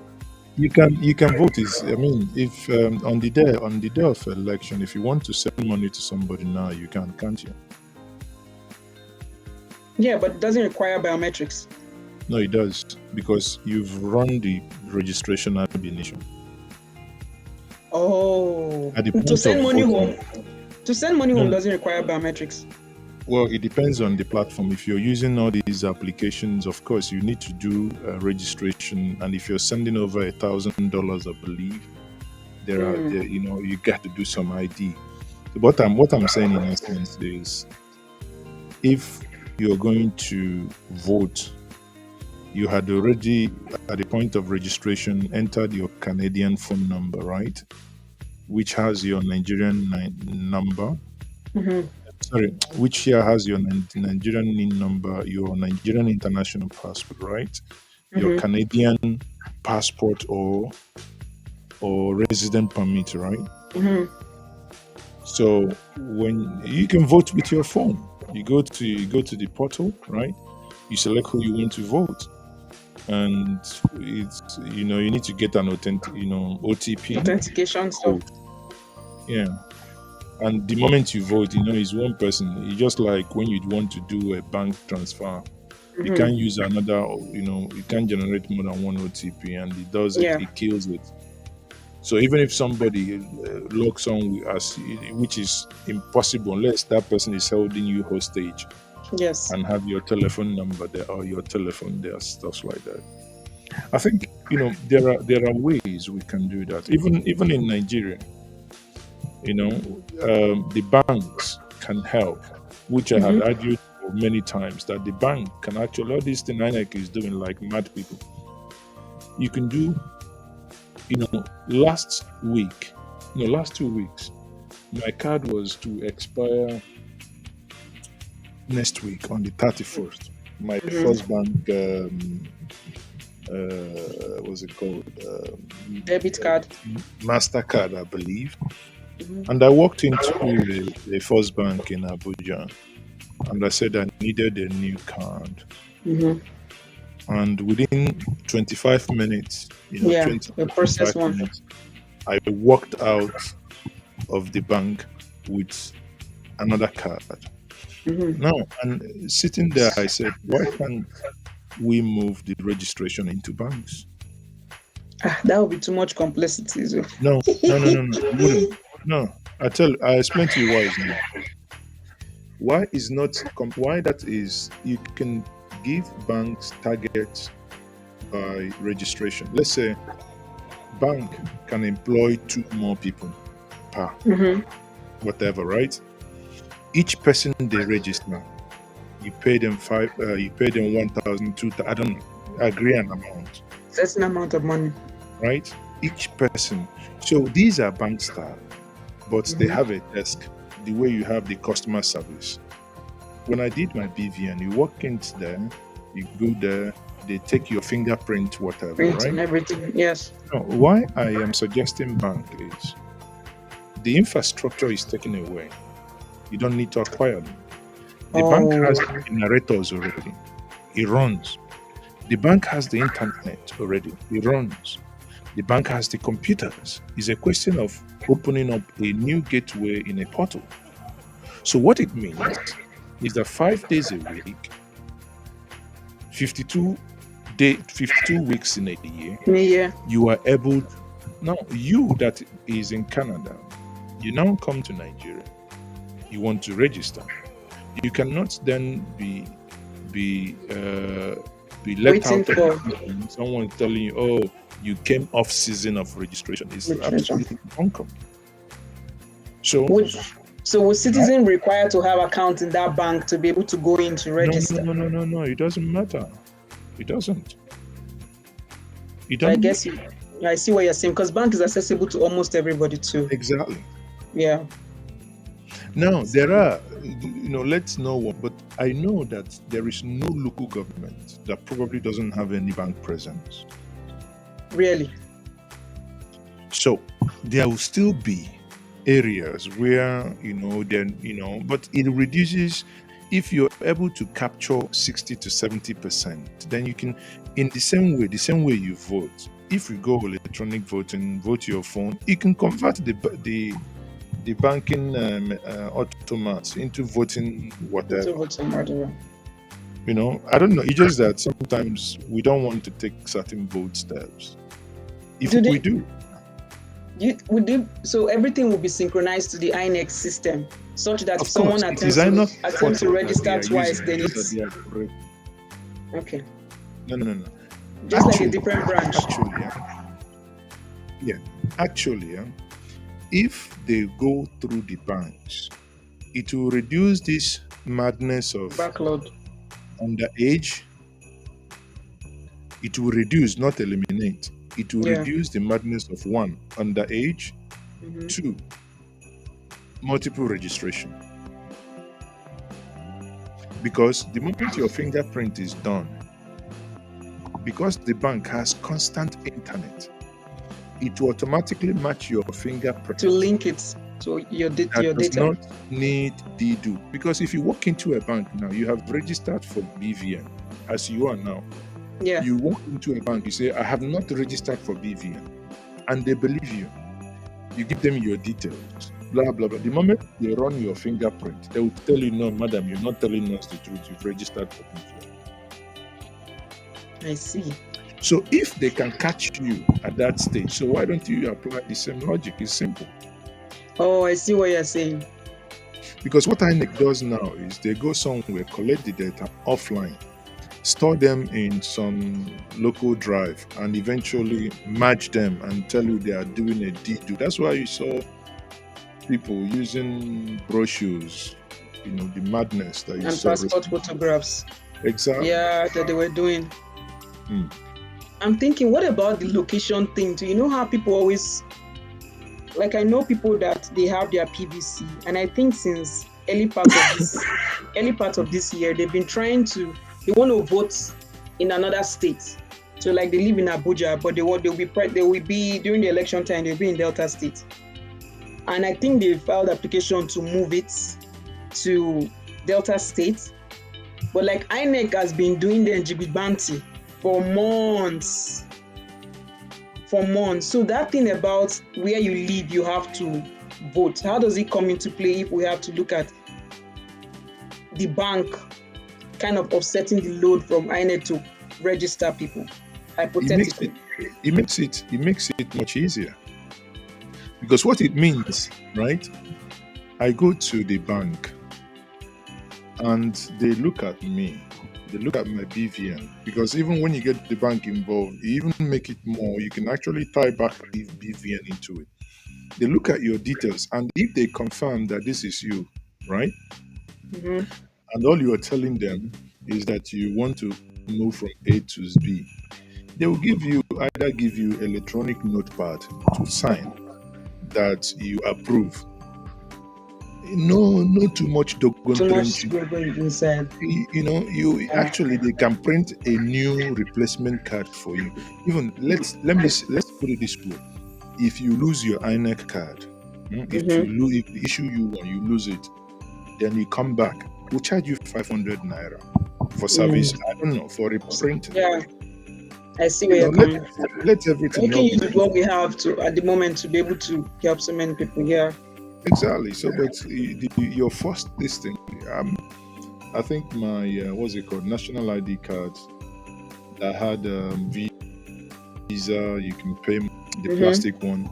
[SPEAKER 5] You can vote. If on the day of election, if you want to send money to somebody now, you can, can't you?
[SPEAKER 10] Yeah, but it doesn't require biometrics.
[SPEAKER 5] No, it does, because you've run the registration at the nation.
[SPEAKER 10] Oh, to send money home. To send money home doesn't require biometrics.
[SPEAKER 5] Well, it depends on the platform. If you're using all these applications, of course, you need to do registration. And if you're sending over $1,000, I believe, you got to do some ID. What I'm saying in essence is, if you're going to vote, you had already, at the point of registration, entered your Canadian phone number, right? Which has your Nigerian number. Sorry, which here has your Nigerian NIN number, your Nigerian international passport, right? Your Canadian passport or resident permit, right? So when you can vote with your phone, you go to the portal, right? You select who you want to vote, and it's you need to get an OTP
[SPEAKER 10] authentication code.
[SPEAKER 5] Yeah. And the moment you vote, it's one person. It's just like when you want to do a bank transfer, you can't use another, you can't generate more than one OTP, and it does it, it kills it. So even if somebody logs on with us, which is impossible unless that person is holding you hostage,
[SPEAKER 10] yes,
[SPEAKER 5] and have your telephone number there or your telephone there, stuff like that. I think there are ways we can do that. Even in Nigeria. The banks can help, which I have argued for many times, that the bank can actually, all this thing INEC is doing like mad people. You can do, last 2 weeks, my card was to expire next week on the 31st. My first bank, what's it called?
[SPEAKER 10] Debit card.
[SPEAKER 5] MasterCard, I believe. And I walked into the first bank in Abuja, and I said I needed a new card. And within 25 minutes, 25 minutes, I walked out of the bank with another card. Now, and sitting there, I said, why can't we move the registration into banks?
[SPEAKER 10] That would be too much complexity. So.
[SPEAKER 5] No, no, no, no, no. It wouldn't. No, I explain to you why it's not. Why is not why that is you can give banks targets by registration. Let's say bank can employ 2 more people per whatever, right? Each person they register, you pay them 1,000, 2,000, I don't know, agree an amount.
[SPEAKER 10] That's an amount of money.
[SPEAKER 5] Right? Each person. So these are bank staff, but they have a desk the way you have the customer service. When I did my BVN, you walk into there, you go there, they take your fingerprint, whatever,
[SPEAKER 10] Print
[SPEAKER 5] right?
[SPEAKER 10] and everything, yes.
[SPEAKER 5] No, why I am suggesting bank is the infrastructure is taken away. You don't need to acquire them. The bank has generators already. It runs. The bank has the internet already. It runs. The bank has the computers. It's a question of opening up a new gateway in a portal. So what it means is that 5 days a week, 52 weeks in a year, you are able to, now you that is in Canada, you now come to Nigeria, you want to register. You cannot then be let
[SPEAKER 10] Waiting
[SPEAKER 5] out of someone telling you, oh, you came off season of registration. It's absolutely uncomfortable. So
[SPEAKER 10] would citizen require to have account in that bank to be able to go in to register?
[SPEAKER 5] No. It doesn't matter. It doesn't.
[SPEAKER 10] I guess I see what you're saying, because bank is accessible to almost everybody too.
[SPEAKER 5] Exactly.
[SPEAKER 10] Yeah.
[SPEAKER 5] Now there are, let's know what, but I know that there is no local government that probably doesn't have any bank presence.
[SPEAKER 10] Really?
[SPEAKER 5] So there will still be areas where but it reduces. If you're able to capture 60 to 70%, then you can, in the same way you vote. If you go electronic voting, vote your phone, you can convert the banking automats into voting whatever. I don't know. It's just that sometimes we don't want to take certain bold steps. If we do.
[SPEAKER 10] So everything will be synchronized to the INEC system, such that if someone attempts to register twice, then it's okay.
[SPEAKER 5] No.
[SPEAKER 10] Just like a different branch.
[SPEAKER 5] Actually, if they go through the banks, it will reduce this madness of
[SPEAKER 10] backload
[SPEAKER 5] underage. It will reduce, not eliminate. It will reduce the madness of 1, underage, 2, multiple registration. Because the moment your fingerprint is done, because the bank has constant internet, it will automatically match your fingerprint.
[SPEAKER 10] To link it to your data.
[SPEAKER 5] Does not need DDU. Because if you walk into a bank now, you have registered for BVN, as you are now.
[SPEAKER 10] Yeah.
[SPEAKER 5] You walk into a bank, you say, I have not registered for BVN. And they believe you. You give them your details, blah, blah, blah. The moment they run your fingerprint, they will tell you, no, madam, you're not telling us the truth. You've registered for BVN.
[SPEAKER 10] I see.
[SPEAKER 5] So if they can catch you at that stage, so why don't you apply the same logic? It's simple.
[SPEAKER 10] Oh, I see what you're saying.
[SPEAKER 5] Because what INEC does now is they go somewhere, collect the data offline, store them in some local drive, and eventually match them and tell you they are doing a DDU. That's why you saw people using brochures, the madness that you saw.
[SPEAKER 10] And passport photographs.
[SPEAKER 5] Exactly.
[SPEAKER 10] Yeah, that they were doing. I'm thinking, what about the location thing? Do you know how people always, like, I know people that they have their PVC, and I think since early part of this year, they've been they want to vote in another state. So like they live in Abuja, but they will be during the election time, they'll be in Delta State. And I think they filed application to move it to Delta State. But like INEC has been doing the Njibibanti for months. for months. So that thing about where you live, you have to vote. How does it come into play if we have to look at the bank kind of offsetting the load from INEC to register people, hypothetically?
[SPEAKER 5] It makes it much easier. Because what it means, right? I go to the bank and they look at me. They look at my BVN. Because even when you get the bank involved, you even make it more. You can actually tie back the BVN into it. They look at your details, and if they confirm that this is you, right?
[SPEAKER 10] Mm-hmm.
[SPEAKER 5] And all you are telling them is that you want to move from A to B, they will either give you electronic notepad to sign that you approve. No too much document.
[SPEAKER 10] Inside.
[SPEAKER 5] Actually they can print a new replacement card for you. Even let's put it this way: if you lose your INEC card, if they issue you one, you lose it, then you come back, we'll charge you 500 naira for service. I don't know, for reprinting.
[SPEAKER 10] Yeah, I see where you're coming.
[SPEAKER 5] Let everything.
[SPEAKER 10] Making use of what we have to at the moment to be able to help so many people. Yeah.
[SPEAKER 5] Exactly. So, but your first listing, I think my what's it called, national ID cards that had Visa, you can pay the plastic one.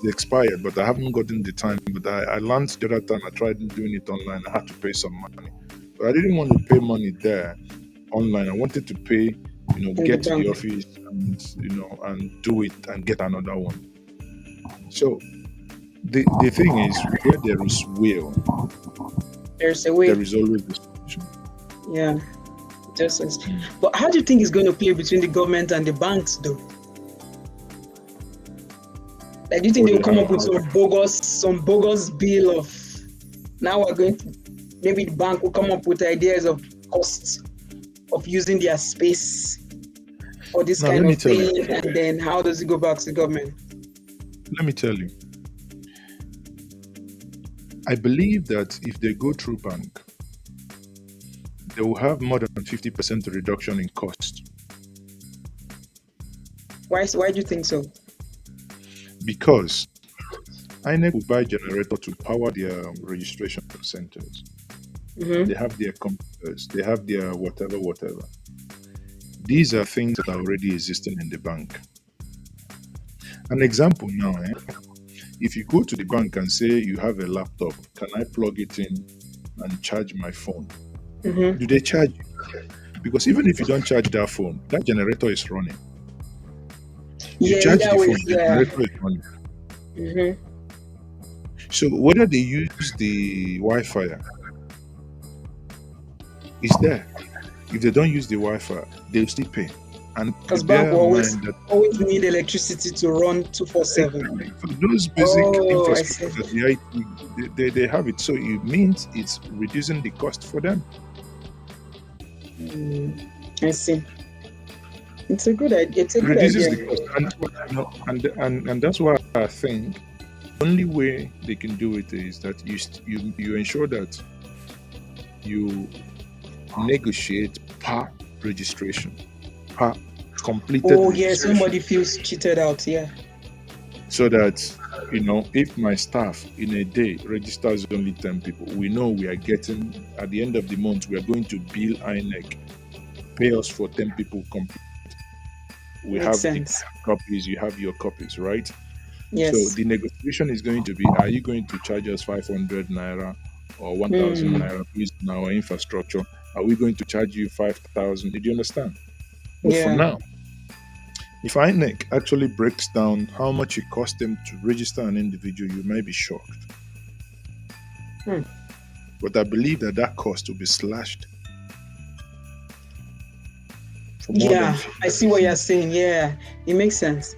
[SPEAKER 5] They expired, but I haven't gotten the time. But I learned the other time I tried doing it online. I had to pay some money, but I didn't want to pay money there online. I wanted to pay, get to the office and and do it and get another one. So. The thing is, where there is will,
[SPEAKER 10] there's a way.
[SPEAKER 5] There is always a solution.
[SPEAKER 10] Yeah, but how do you think it's going to play between the government and the banks, though? Like, do you think they'll come up with some bogus bill of? Now we're going to, maybe the bank will come up with ideas of costs of using their space for this kind of thing, and then how does it go back to the government?
[SPEAKER 5] Let me tell you. I believe that if they go through bank, they will have more than 50% reduction in cost.
[SPEAKER 10] Why do you think so?
[SPEAKER 5] Because INEC will buy generator to power their registration centers. They have their computers, they have their whatever. These are things that are already existing in the bank. An example now, if you go to the bank and say you have a laptop, can I plug it in and charge my phone? Do they charge you? Because even if you don't charge that phone, that generator is running. You charge the phone, the generator is running. So whether they use the Wi-Fi, it's there. If they don't use the Wi-Fi, they'll still pay. And
[SPEAKER 10] because bank always need electricity to run 247.
[SPEAKER 5] For those basic infrastructure, they have it. So it means it's reducing the cost for them.
[SPEAKER 10] I see. It's a good idea. It's a good
[SPEAKER 5] reduces
[SPEAKER 10] idea.
[SPEAKER 5] The cost, and that's why I think the only way they can do it is that you ensure that you negotiate per registration, per completed.
[SPEAKER 10] Oh yeah, somebody feels cheated out. Yeah.
[SPEAKER 5] So that if my staff in a day registers only 10 people, we know we are getting at the end of the month we are going to bill INEC, pay us for 10 people complete. We have the copies, you have your copies, right?
[SPEAKER 10] Yes.
[SPEAKER 5] So the negotiation is going to be: are you going to charge us 500 naira or 1,000 naira based on our infrastructure? Are we going to charge you 5,000? Did you understand? But for now, if INEC actually breaks down how much it costs them to register an individual, you might be shocked. But I believe that cost will be slashed.
[SPEAKER 10] Yeah, I see what you're saying. Yeah, it makes sense.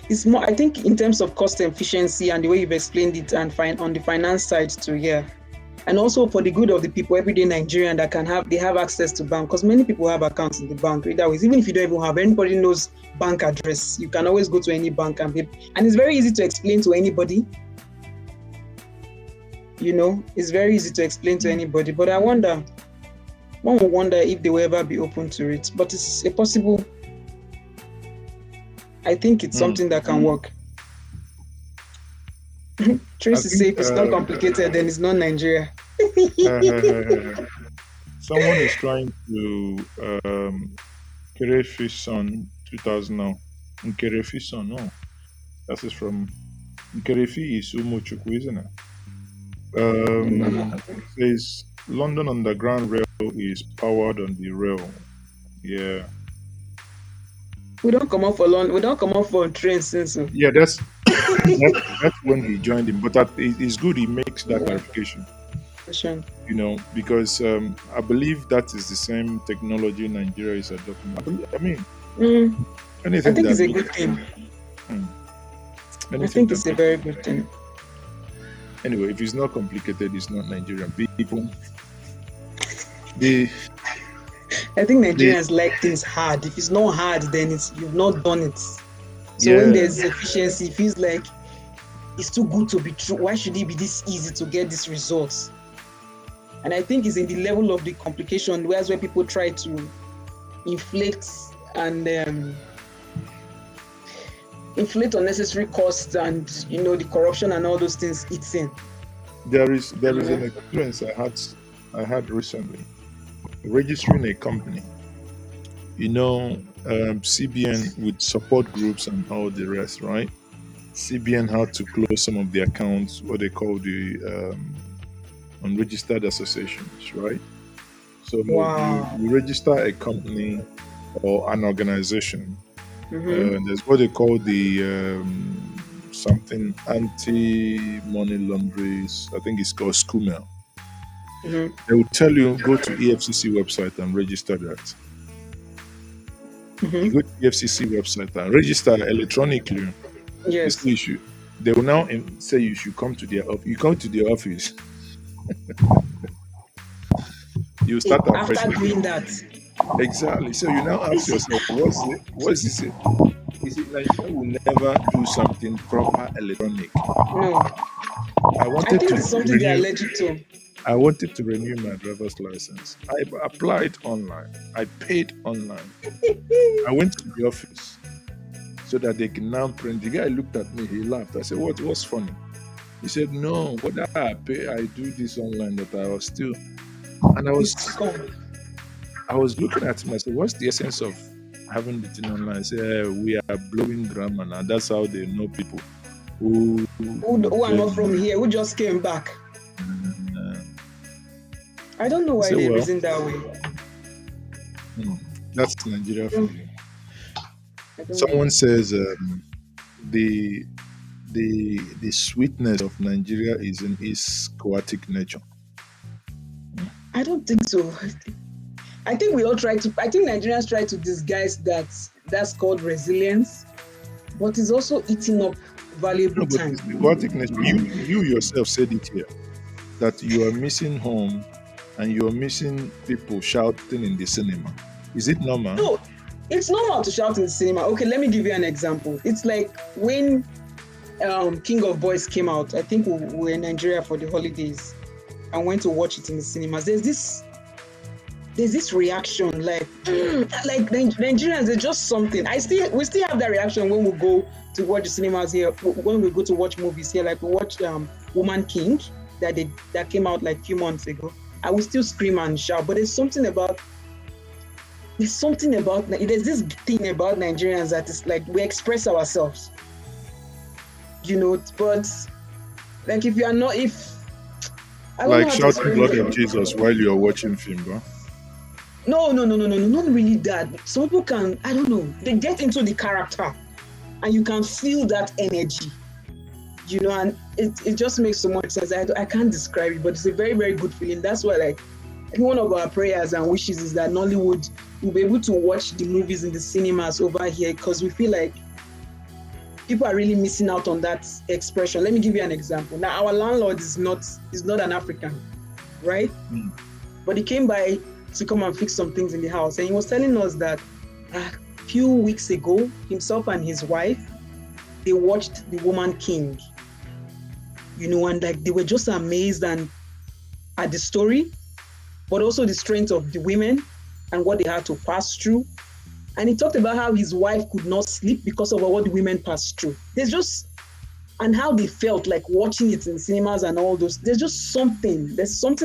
[SPEAKER 10] It's more, I think, in terms of cost efficiency and the way you've explained it, and on the finance side too. Yeah, and also for the good of the people, everyday Nigerian that they have access to bank, because many people have accounts in the bank. Either ways, even if you don't even have, anybody knows bank address. You can always go to any bank and it's very easy to explain to anybody. It's very easy to explain to anybody. But one will wonder if they will ever be open to it. But it's a possible I think it's something that can work. Trace is safe. It's not complicated. Then it's not Nigeria.
[SPEAKER 5] Someone is trying to Kerefi Son 2000 now. Kerefi Son, no. That is from Kerefi is Umuchukwu, isn't it? Says London Underground Rail is powered on the rail. Yeah.
[SPEAKER 10] We don't come out for London. We don't come out for trains since.
[SPEAKER 5] Yeah, that's when he joined him. But it's good he makes that clarification.
[SPEAKER 10] Sure.
[SPEAKER 5] You know, because I believe that is the same technology Nigeria is adopting. I mean,
[SPEAKER 10] I think it's a good thing. I think it's a very good thing.
[SPEAKER 5] Anyway, if it's not complicated, it's not Nigerian people.
[SPEAKER 10] I think Nigerians like things hard. If it's not hard, then you've not done it. So when there's efficiency, it feels like it's too good to be true. Why should it be this easy to get these results? And I think it's in the level of the complication, where people try to inflate and inflate unnecessary costs, and the corruption and all those things eats in.
[SPEAKER 5] There is an experience I had recently, registering a company. CBN with support groups and all the rest, right? CBN had to close some of the accounts, what they call the unregistered associations, right? So you register a company or an organization. There's what they call the something anti-money laundries. I think it's called SCUMEL. They will tell you, go to EFCC website and register that. You go to EFCC website and register electronically.
[SPEAKER 10] Yes.
[SPEAKER 5] They will now say you should come to their office. You come to the office. You start
[SPEAKER 10] after doing that.
[SPEAKER 5] Exactly. So you now ask yourself, what's this? Is it like you will never do something proper electronic?
[SPEAKER 10] No. I think it's something they're allergic to.
[SPEAKER 5] I wanted to renew my driver's license. I applied online. I paid online. I went to the office so that they can now print. The guy looked at me, he laughed. I said, what's funny? He said, no, what I pay, I do this online, that I was still. And I was looking at him. I said, what's the essence of having the thing online? I said, we are blowing grammar now. That's how they know people who
[SPEAKER 10] are not from here, who just came back. I don't know why they reason that way.
[SPEAKER 5] That's Nigeria for you. Someone says the sweetness of Nigeria is in its chaotic nature.
[SPEAKER 10] I don't think so. I think Nigerians try to disguise that. That's called resilience, but it's also eating up valuable time.
[SPEAKER 5] Chaotic nature. You yourself said it here, that you are missing home and you are missing people shouting in the cinema. Is it normal?
[SPEAKER 10] No, it's normal to shout in the cinema. Okay, let me give you an example. It's like when King of Boys came out. I think we were in Nigeria for the holidays and went to watch it in the cinemas. There's this reaction, like Nigerians, they're just something. We still have that reaction when we go to watch the cinemas here. When we go to watch movies here, like we watched Woman King that came out like a few months ago. I will still scream and shout, but there's this thing about Nigerians that is like we express ourselves, but like if you are not,
[SPEAKER 5] like shouting blood of Jesus while you are watching film, bro.
[SPEAKER 10] No, not really that. Some people can, I don't know, they get into the character and you can feel that energy, and it just makes so much sense. I can't describe it, but it's a very, very good feeling. That's why, like, one of our prayers and wishes is that Nollywood will be able to watch the movies in the cinemas over here, because we feel like people are really missing out on that expression. Let me give you an example. Now, our landlord is not an African, right? But he came by to come and fix some things in the house, and he was telling us that a few weeks ago, himself and his wife, they watched The Woman King, and like they were just amazed at the story, but also the strength of the women and what they had to pass through, And he talked about how his wife could not sleep because of what the women passed through. And how they felt like watching it in cinemas and all those. There's something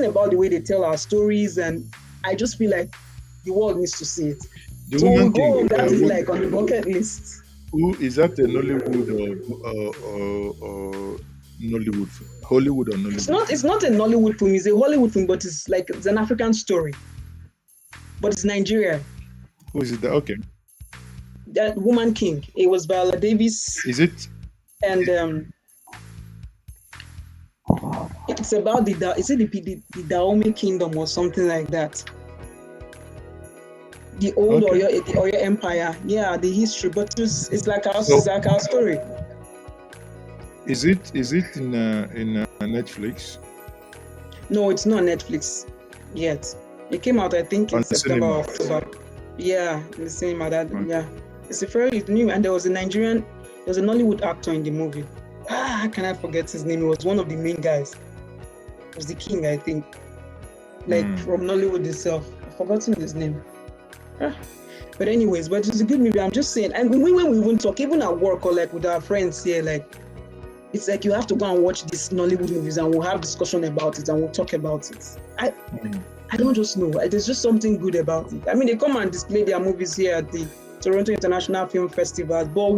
[SPEAKER 10] about the way they tell our stories, and I just feel like the world needs to see it.
[SPEAKER 5] The
[SPEAKER 10] So
[SPEAKER 5] woman
[SPEAKER 10] we'll go,
[SPEAKER 5] thing.
[SPEAKER 10] that is like on the bucket list.
[SPEAKER 5] Who is that? A Nollywood or Nollywood? Hollywood or Nollywood?
[SPEAKER 10] It's not a Nollywood film, it's a Hollywood film, but it's an African story. But it's Nigeria.
[SPEAKER 5] Who is it? Okay.
[SPEAKER 10] That Woman King. It was Viola Davis.
[SPEAKER 5] Is it?
[SPEAKER 10] And it's about the Dahomey Kingdom or something like that. The old Oyo Empire, the history, but it's like our story.
[SPEAKER 5] Is it in Netflix?
[SPEAKER 10] No, it's not Netflix yet. It came out, I think, in September or October. Yeah, in the cinema. It's a very new, and there was a Nollywood actor in the movie. How can I forget his name? He was one of the main guys. It was the king, I think, from Nollywood itself. I've forgotten his name. But anyways, but it's a good movie. I'm just saying, and when we even talk, even at work or like with our friends here, like it's like you have to go and watch these Nollywood movies, and we'll have discussion about it, and we'll talk about it. I don't just know. There's just something good about it. I mean, they come and display their movies here at the Toronto International Film Festival, but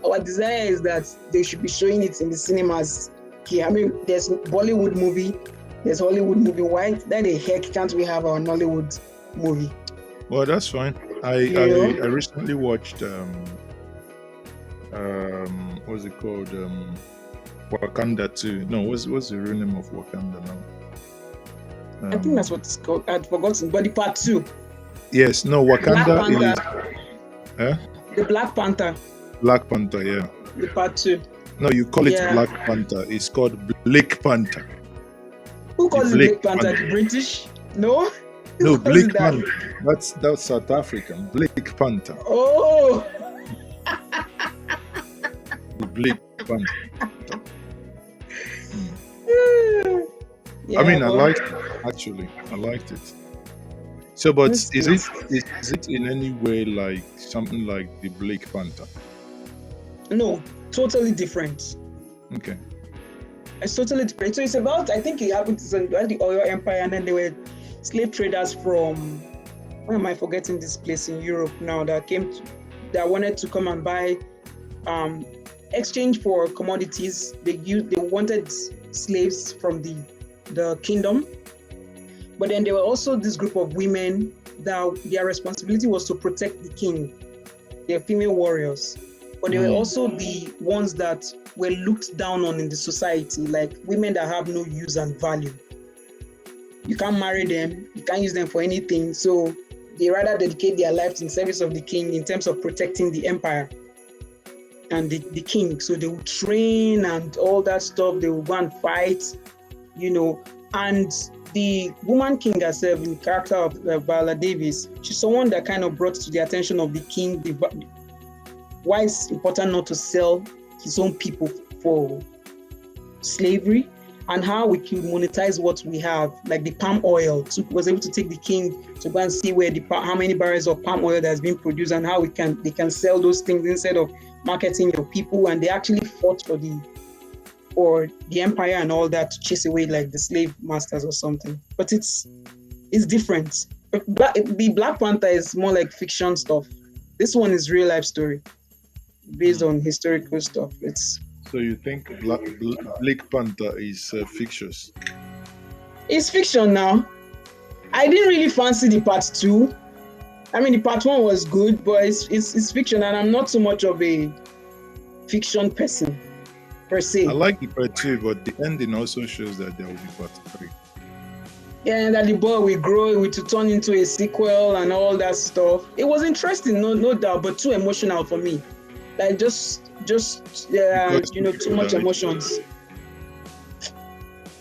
[SPEAKER 10] our desire is that they should be showing it in the cinemas here. I mean, there's Bollywood movie, there's Hollywood movie. Why the heck can't we have our Nollywood movie?
[SPEAKER 5] Well, that's fine. I recently watched what's it called? Wakanda 2. No, what's the real name of Wakanda now?
[SPEAKER 10] I think that's what it's called. I'd forgotten. But the part 2.
[SPEAKER 5] Yes, no, Wakanda is
[SPEAKER 10] the Black Panther.
[SPEAKER 5] Black Panther, yeah.
[SPEAKER 10] The part 2.
[SPEAKER 5] No, you call it Black Panther. It's called Black Panther.
[SPEAKER 10] Who calls it Black Panther? The British? No?
[SPEAKER 5] No, Black Panther. That's South African. Black Panther.
[SPEAKER 10] Oh!
[SPEAKER 5] The Black Panther.
[SPEAKER 10] Yeah,
[SPEAKER 5] I mean, I liked it, actually. I liked it. So, but is it in any way like something like the Black Panther?
[SPEAKER 10] No, totally different.
[SPEAKER 5] Okay.
[SPEAKER 10] It's totally different. So it's about, I think it happened to the Oyo Empire, and then there were slave traders from, why am I forgetting this place in Europe now, that wanted to come and buy, exchange for commodities. They wanted slaves from the kingdom. But then there were also this group of women that their responsibility was to protect the king. They're female warriors. But they were also the ones that were looked down on in the society, like women that have no use and value. You can't marry them, you can't use them for anything. So they rather dedicate their lives in service of the king in terms of protecting the empire and the king. So they would train and all that stuff. They would go and fight, and the Woman King herself, in the character of Viola Davis, she's someone that kind of brought to the attention of the king why it's important not to sell his own people for slavery, and how we can monetize what we have, like the palm oil. So was able to take the king to go and see where how many barrels of palm oil that has been produced, and how they can sell those things instead of marketing your people. And they actually fought for the empire and all that to chase away like the slave masters or something. But it's different. The Black Panther is more like fiction stuff. This one is real life story based on historical stuff.
[SPEAKER 5] So you think Black Panther is fictitious?
[SPEAKER 10] It's fiction now. I didn't really fancy the part 2. I mean, the part 1 was good, but it's fiction, and I'm not so much of a fiction person per se.
[SPEAKER 5] I like the part 2, but the ending also shows that there will be part 3.
[SPEAKER 10] Yeah, and that the boy will grow, to turn into a sequel and all that stuff. It was interesting, no doubt, but too emotional for me. Like just too much emotions.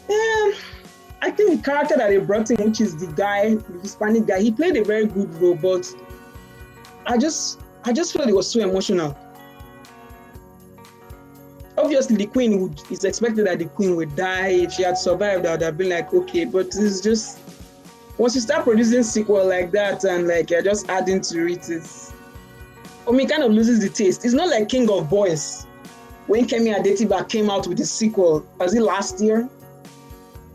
[SPEAKER 10] Yeah, I think the character that they brought in, which is the Hispanic guy, he played a very good role, but I just felt it was too emotional. Obviously, the queen it's expected that the queen would die. If she had survived, I would have been like, okay, but it's just, once you start producing sequel like that and like you're just adding to it, kind of loses the taste. It's not like King of Boys. When Kemi Adetiba came out with the sequel, was it last year?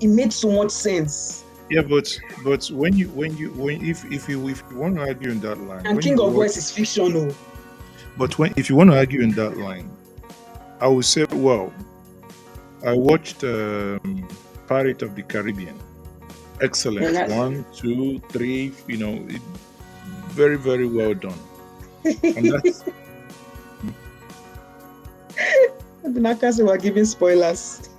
[SPEAKER 10] It made so much sense.
[SPEAKER 5] Yeah, but if you want to argue in that line,
[SPEAKER 10] And King of Boys is fictional.
[SPEAKER 5] But if you want to argue in that line, I would say, well, I watched Pirate of the Caribbean. Excellent.
[SPEAKER 10] Yeah,
[SPEAKER 5] 1, 2, 3. Very, very well done. And that's
[SPEAKER 10] Adinaka say we're giving spoilers.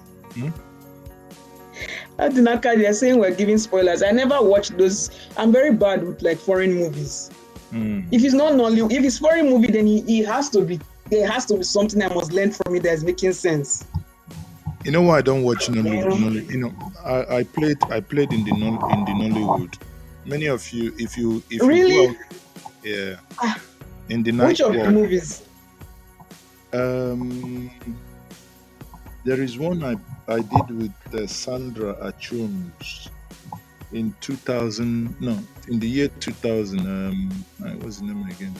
[SPEAKER 10] Adinaka, they're saying we're giving spoilers. I never watched those. I'm very bad with like foreign movies. If it's not Nollywood, if it's foreign movie, then it has to be. There has to be something I must learn from it that is making sense.
[SPEAKER 5] You know why I don't watch Nollywood? I played in the Nollywood. Many of you, if you
[SPEAKER 10] Really?
[SPEAKER 5] go out, yeah, in the night.
[SPEAKER 10] Which of the movies?
[SPEAKER 5] There is one I did with Sandra Achums in 2000. No, in the year 2000. What's the name again?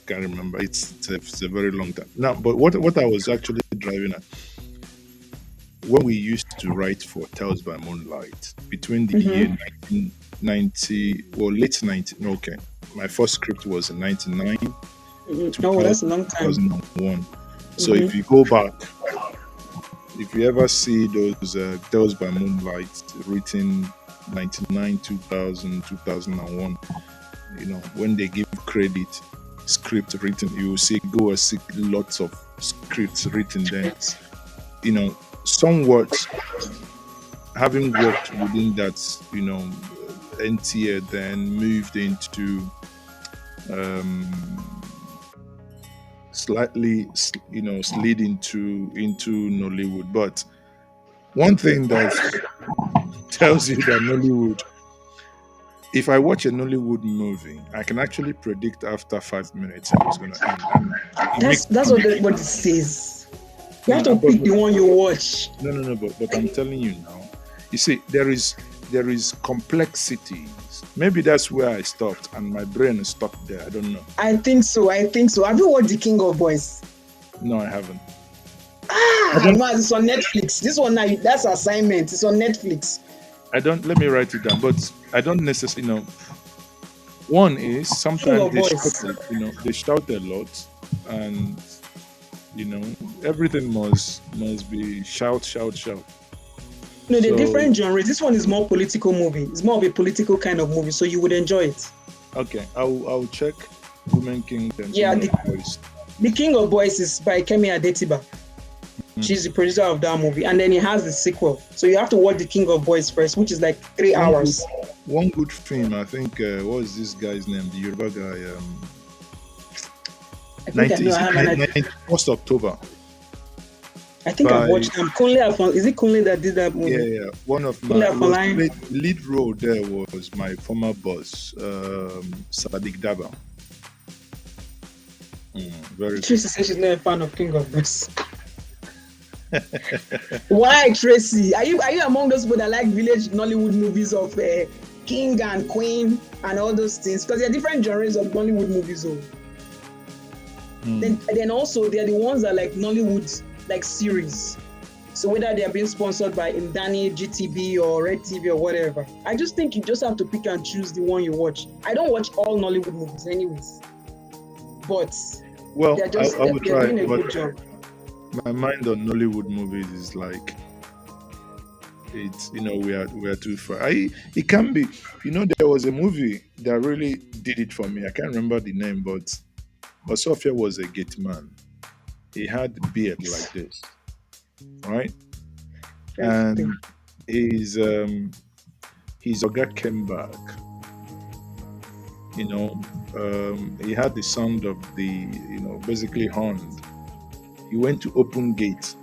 [SPEAKER 5] Can't remember. It's a very long time now. But what I was actually driving at, when we used to write for Tales by Moonlight between the year 1990, well, late 19. Okay, my first script was in 99.
[SPEAKER 10] Oh, that's a long time.
[SPEAKER 5] 2001. So if you go back, if you ever see those Tales by Moonlight written 99, 2000, 2001, when they give credit, script written, you will see lots of scripts written there. Somewhat having worked within that, NTA, then moved into slightly, slid into Nollywood. But one thing that tells you that Nollywood, if I watch a Nollywood movie, I can actually predict after 5 minutes how it's going to end.
[SPEAKER 10] That's what it says. You have to pick the one you watch.
[SPEAKER 5] No, but I'm telling you now. You see, there is complexities. Maybe that's where I stopped, and my brain is stuck there. I don't know.
[SPEAKER 10] I think so. Have you watched The King of Boys?
[SPEAKER 5] No, I haven't.
[SPEAKER 10] It's on Netflix. This one now, that's assignment. It's on Netflix.
[SPEAKER 5] Let me write it down, but I don't necessarily. One is sometimes they shout a lot, and everything must be shout.
[SPEAKER 10] No, they're different genres. This one is more political movie. It's more of a political kind of movie, so you would enjoy it.
[SPEAKER 5] Okay, I'll check Women King.
[SPEAKER 10] Yeah, the King of Boys is by Kemi Adetiba. She's the producer of that movie, and then it has the sequel. So you have to watch The King of Boys first, which is like 3 hours.
[SPEAKER 5] One good film, I think. What was this guy's name? The Yoruba guy. 1st October.
[SPEAKER 10] I think I watched them. Is it Kunle that did that movie?
[SPEAKER 5] Yeah. One of my lead role there was my former boss, Sadiq Daba. Very.
[SPEAKER 10] Tracy says she's not a fan of King of Boys. Why, Tracy? Are you among those people that like village Nollywood movies of king and queen and all those things? Because there are different genres of Nollywood movies. Then also there are the ones that like Nollywood like series. So whether they are being sponsored by Indani, GTB or Red TV or whatever, I just think you just have to pick and choose the one you watch. I don't watch all Nollywood movies anyways, but they're doing a good job.
[SPEAKER 5] My mind on Nollywood movies is like, it's we are too far. It can be, there was a movie that really did it for me. I can't remember the name, but Sophia was a gate man. He had a beard like this, right? And his Oga came back. He had the sound of the basically horned. He went to open gate.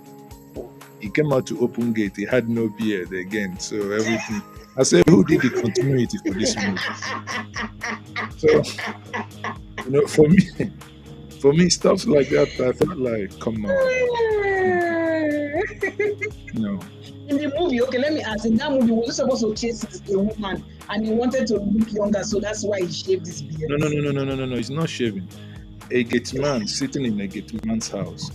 [SPEAKER 5] He came out to open gate. He had no beard again. So everything. I said, who did the continuity for this movie? So, for me, stuff like that, I felt like, come on.
[SPEAKER 10] In the movie, okay, let me ask. In that movie, was he supposed to chase a woman and he wanted to look younger, so that's why he shaved his beard?
[SPEAKER 5] No. He's not shaving. A gate man sitting in a gate man's house.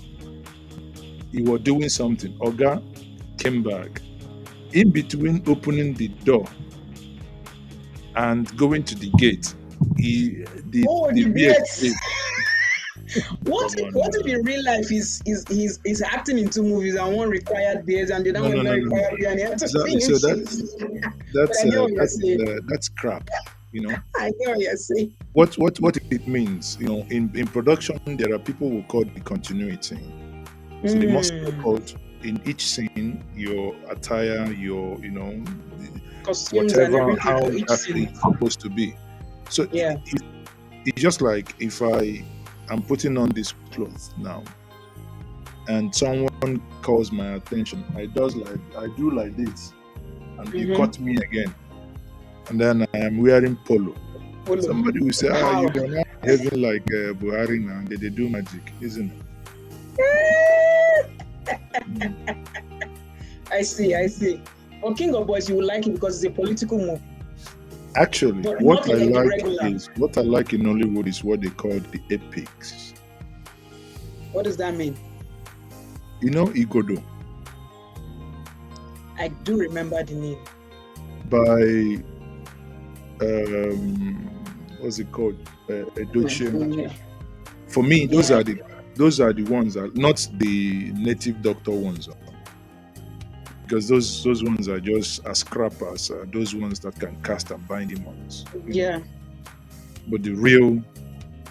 [SPEAKER 5] He was doing something. Oga came back. In between opening the door and going to the gate, the beard
[SPEAKER 10] beard.
[SPEAKER 5] shaved.
[SPEAKER 10] What if in real life he's acting in 2 movies and one required beard and the other one not required beard and he had to finish
[SPEAKER 5] So
[SPEAKER 10] it?
[SPEAKER 5] that's crap. You know.
[SPEAKER 10] I know what you're saying.
[SPEAKER 5] What it means, you know, in production there are people who call the continuity. So they must record in each scene your attire, your
[SPEAKER 10] costumes
[SPEAKER 5] whatever
[SPEAKER 10] and
[SPEAKER 5] how
[SPEAKER 10] everything
[SPEAKER 5] that is supposed to be. So
[SPEAKER 10] yeah,
[SPEAKER 5] it's just like if I am putting on this clothes now and someone calls my attention, I do like this and you cut me again. And then I am wearing polo. Somebody will say, you are not having like Buhari now. They do magic, isn't it?
[SPEAKER 10] I see. Well, King of Boys, you will like it because it's a political move.
[SPEAKER 5] Actually,
[SPEAKER 10] But
[SPEAKER 5] what I
[SPEAKER 10] not like
[SPEAKER 5] like in Hollywood is what they call the epics.
[SPEAKER 10] What does that mean?
[SPEAKER 5] You know Igodo?
[SPEAKER 10] I do remember the name.
[SPEAKER 5] By what's it called? Edochie. For me, those are the ones that not the native doctor ones, because those ones are just as crap as those ones that can cast and bind demons.
[SPEAKER 10] Yeah.
[SPEAKER 5] But the real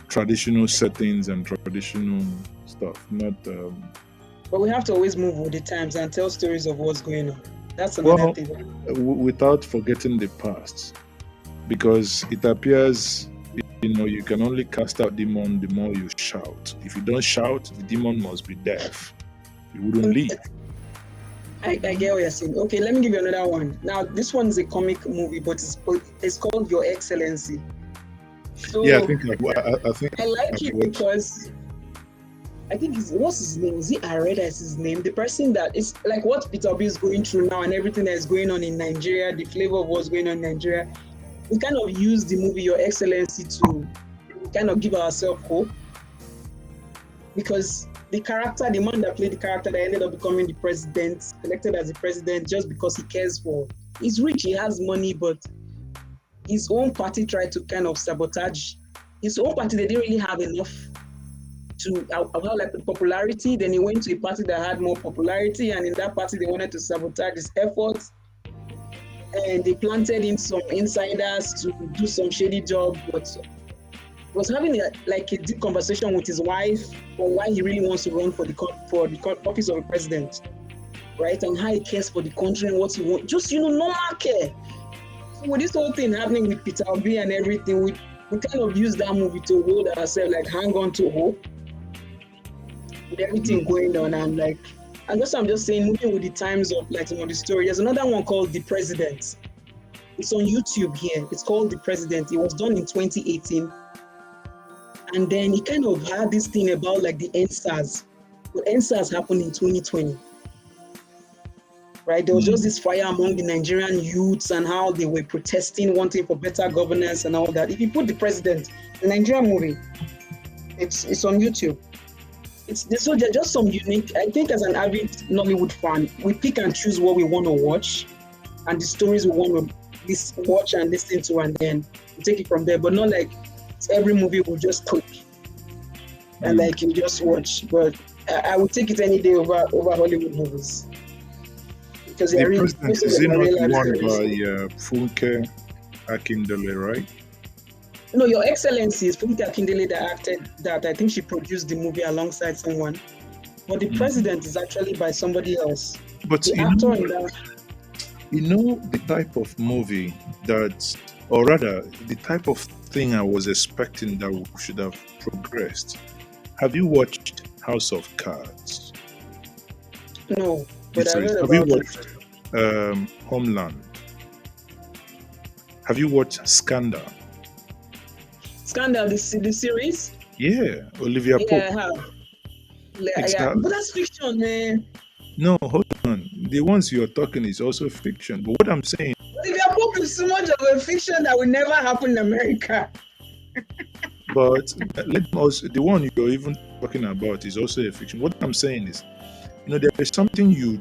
[SPEAKER 5] traditional settings and traditional stuff, not.
[SPEAKER 10] But we have to always move with the times and tell stories of what's going on. That's another thing.
[SPEAKER 5] Without forgetting the past, because it appears, you can only cast out demon the more you shout. If you don't shout, the demon must be deaf. You wouldn't leave.
[SPEAKER 10] I get what you're saying. Okay, let me give you another one. Now, this one is a comic movie, but it's called Your Excellency. So
[SPEAKER 5] yeah, I think
[SPEAKER 10] I like it because I think what's his name? Is it Areda is his name? The person that is like what Peter Obi is going through now and everything that is going on in Nigeria, the flavor of what's going on in Nigeria. We kind of use the movie Your Excellency to kind of give ourselves hope. Because the man that played the character that ended up becoming the president, elected as the president just because he cares for, he's rich, he has money, but his own party tried to kind of sabotage. His own party, they didn't really have enough to have like the popularity. Then he went to a party that had more popularity, and in that party they wanted to sabotage his efforts. And they planted in some insiders to do some shady job, but was having a deep conversation with his wife on why he really wants to run for the office of a president, right? And how he cares for the country and what he wants. Just, normal care. So with this whole thing happening with Peter Obi and everything, we kind of use that movie to hold ourselves, like hang on to hope with everything going on. And I'm just saying, moving with the times of some of the story. There's another one called The President. It's on YouTube here. It's called The President. It was done in 2018. And then he kind of had this thing about the NSAS. But NSAS happened in 2020. Right? There was just this fire among the Nigerian youths and how they were protesting, wanting for better governance and all that. If you put The President, the Nigerian movie, it's on YouTube. So there's just some unique, I think as an avid Nollywood fan, we pick and choose what we want to watch and the stories we want to watch and listen to, and then we take it from there. But not every movie will just click and you just watch. But I would take it any day over Hollywood movies. Because
[SPEAKER 5] The President is not one by Funke Akindele, right?
[SPEAKER 10] No, Your Excellency is Funke Akindele that acted that. I think she produced the movie alongside someone. But The President is actually by somebody else.
[SPEAKER 5] But
[SPEAKER 10] the actor in that.
[SPEAKER 5] The type of movie that, or rather, the type of thing I was expecting that we should have progressed. Have you watched House of Cards?
[SPEAKER 10] No, but I heard
[SPEAKER 5] Have
[SPEAKER 10] about
[SPEAKER 5] you watched Homeland? Have you watched Scandal?
[SPEAKER 10] Scandal, the series?
[SPEAKER 5] Yeah, Olivia Pope.
[SPEAKER 10] Yeah, I have. Yeah, but that's fiction, man.
[SPEAKER 5] No, hold on. The ones you're talking is also fiction. But what I'm saying,
[SPEAKER 10] Liverpool is so much of a fiction that will never happen in America.
[SPEAKER 5] but let me also, the one you're even talking about is also a fiction. What I'm saying is, there is something you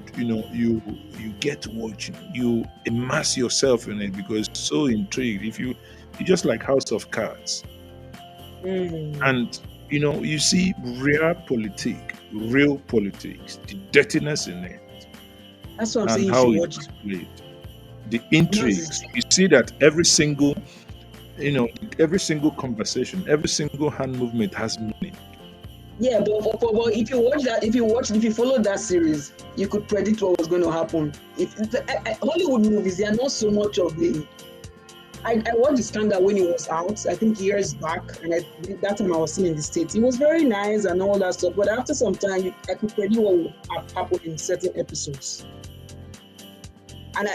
[SPEAKER 5] get to watch. You immerse yourself in it because it's so intrigued. If you just like House of Cards, and you see real politics, the dirtiness in it,
[SPEAKER 10] That's what I'm saying.
[SPEAKER 5] and
[SPEAKER 10] You
[SPEAKER 5] how
[SPEAKER 10] should
[SPEAKER 5] it
[SPEAKER 10] watch
[SPEAKER 5] is
[SPEAKER 10] it.
[SPEAKER 5] played, the intrigues. You see that every single conversation, every single hand movement has meaning.
[SPEAKER 10] Yeah, but if you watch that, if you follow that series, you could predict what was going to happen. Hollywood movies, they are not so much of the. I watched the Scandal when it was out, I think years back, and that time I was still in the States. It was very nice and all that stuff, but after some time, I could predict what would have happened in certain episodes. And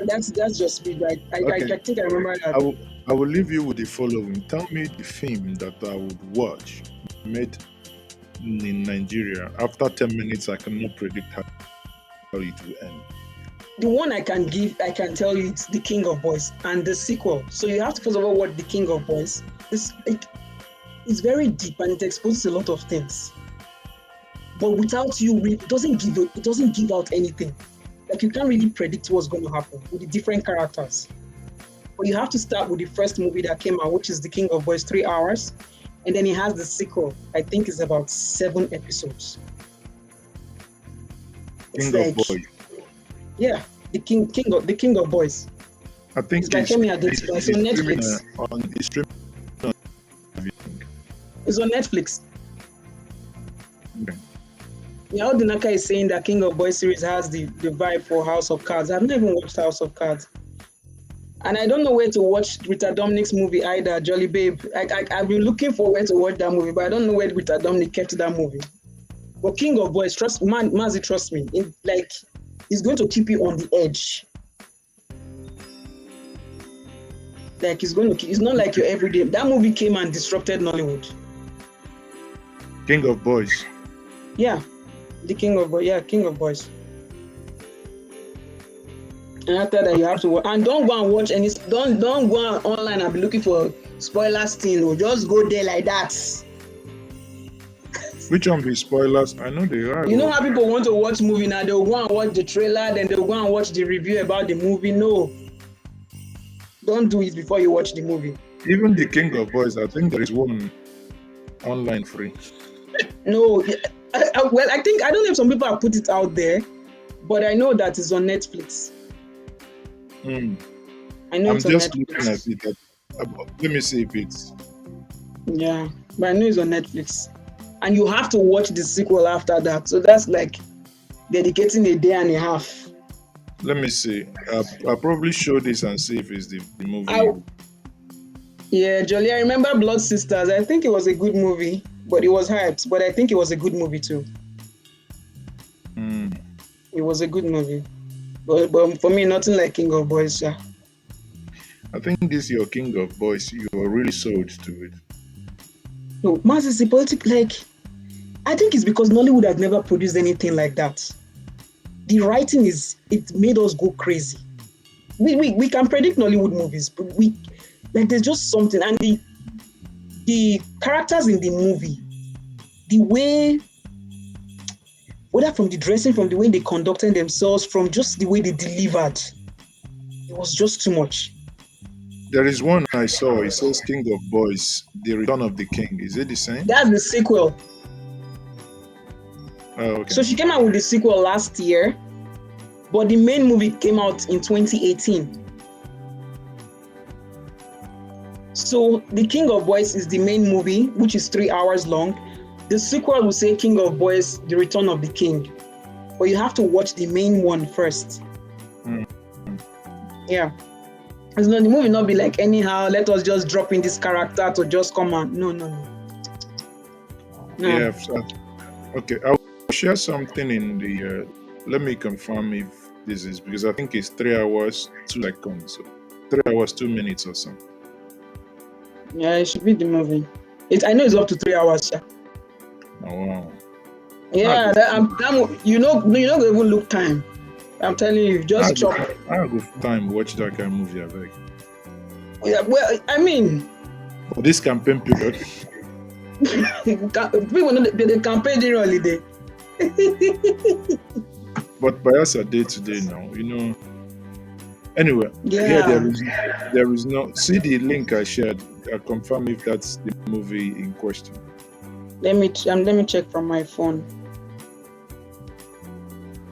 [SPEAKER 10] that's just me, right? I think I remember that.
[SPEAKER 5] I will leave you with the following. Tell me the film that I would watch made in Nigeria. After 10 minutes, I cannot predict how it will end.
[SPEAKER 10] The one I can tell you, it's The King of Boys and the sequel. So you have to first of all watch The King of Boys. It's very deep and it exposes a lot of things. But without you, it doesn't give out anything. Like you can't really predict what's going to happen with the different characters. But you have to start with the first movie that came out, which is The King of Boys, 3 hours. And then it has the sequel. I think it's about 7 episodes.
[SPEAKER 5] King of Boys.
[SPEAKER 10] Yeah, the King of Boys.
[SPEAKER 5] I think
[SPEAKER 10] it's on Netflix. It's on Netflix.
[SPEAKER 5] Okay.
[SPEAKER 10] Yeah, Odinaka is saying that King of Boys series has the vibe for House of Cards. I've never even watched House of Cards. And I don't know where to watch Rita Dominic's movie either, Jolly Babe. I've been looking for where to watch that movie, but I don't know where Rita Dominic kept that movie. But King of Boys, Maazi, trust me, it's going to keep you on the edge. Like it's not like your everyday. That movie came and disrupted Nollywood.
[SPEAKER 5] King of Boys.
[SPEAKER 10] Yeah, the King of Boys. Yeah, King of Boys. And after that, you have to watch. And don't go and watch any. Don't go online and be looking for spoilers thing. Or just go there like that.
[SPEAKER 5] Which one be spoilers? I know they are.
[SPEAKER 10] You know how people want to watch movie now? They'll go and watch the trailer, then they'll go and watch the review about the movie. No. Don't do it before you watch the movie.
[SPEAKER 5] Even the King of Boys, I think there is one online free.
[SPEAKER 10] No. Well, I don't know if some people have put it out there, but I know that it's on Netflix. I know
[SPEAKER 5] I'm
[SPEAKER 10] it's on
[SPEAKER 5] just
[SPEAKER 10] Netflix.
[SPEAKER 5] looking at it. Let me see if it's.
[SPEAKER 10] Yeah, but I know it's on Netflix. And you have to watch the sequel after that. So that's like dedicating a day and a half.
[SPEAKER 5] Let me see. I'll probably show this and see if it's the movie.
[SPEAKER 10] Yeah, Jolly, I remember Blood Sisters. I think it was a good movie, but it was hyped. But I think it was a good movie too. It was a good movie. But for me, nothing like King of Boys. Yeah.
[SPEAKER 5] I think this your King of Boys. You are really sold to it.
[SPEAKER 10] No, Maazi is political. I think it's because Nollywood has never produced anything like that. The writing it made us go crazy. We can predict Nollywood movies, but there's just something, and the characters in the movie, the way, whether from the dressing, from the way they conducted themselves, from just the way they delivered, it was just too much.
[SPEAKER 5] There is one I saw. It says King of Boys, The Return of the King. Is it the same?
[SPEAKER 10] That's the sequel.
[SPEAKER 5] Oh, okay.
[SPEAKER 10] So she came out with the sequel last year, but the main movie came out in 2018. So The King of Boys is the main movie, which is 3 hours long. The sequel will say King of Boys, The Return of the King. But you have to watch the main one first. Yeah. It's not, the movie not be like anyhow, let us just drop in this character to just come out. No.
[SPEAKER 5] Yeah. Okay, I'll share something in the. Let me confirm if this is, because I think it's 3 hours, 2 seconds. So 3 hours, 2 minutes or something.
[SPEAKER 10] Yeah, it should be the movie. I know it's up to 3 hours. Yeah.
[SPEAKER 5] Oh, wow.
[SPEAKER 10] Yeah, you know, you don't even look time. I'm telling you, just chop.
[SPEAKER 5] I go time watch that kind of movie, I beg.
[SPEAKER 10] Yeah, well, I mean,
[SPEAKER 5] For this campaign period,
[SPEAKER 10] people know the campaign during holiday.
[SPEAKER 5] but by us a day to day now, you know. Anyway, here
[SPEAKER 10] Yeah.
[SPEAKER 5] there is no. See the link I shared. I confirm if that's the movie in question.
[SPEAKER 10] Let me check from my phone.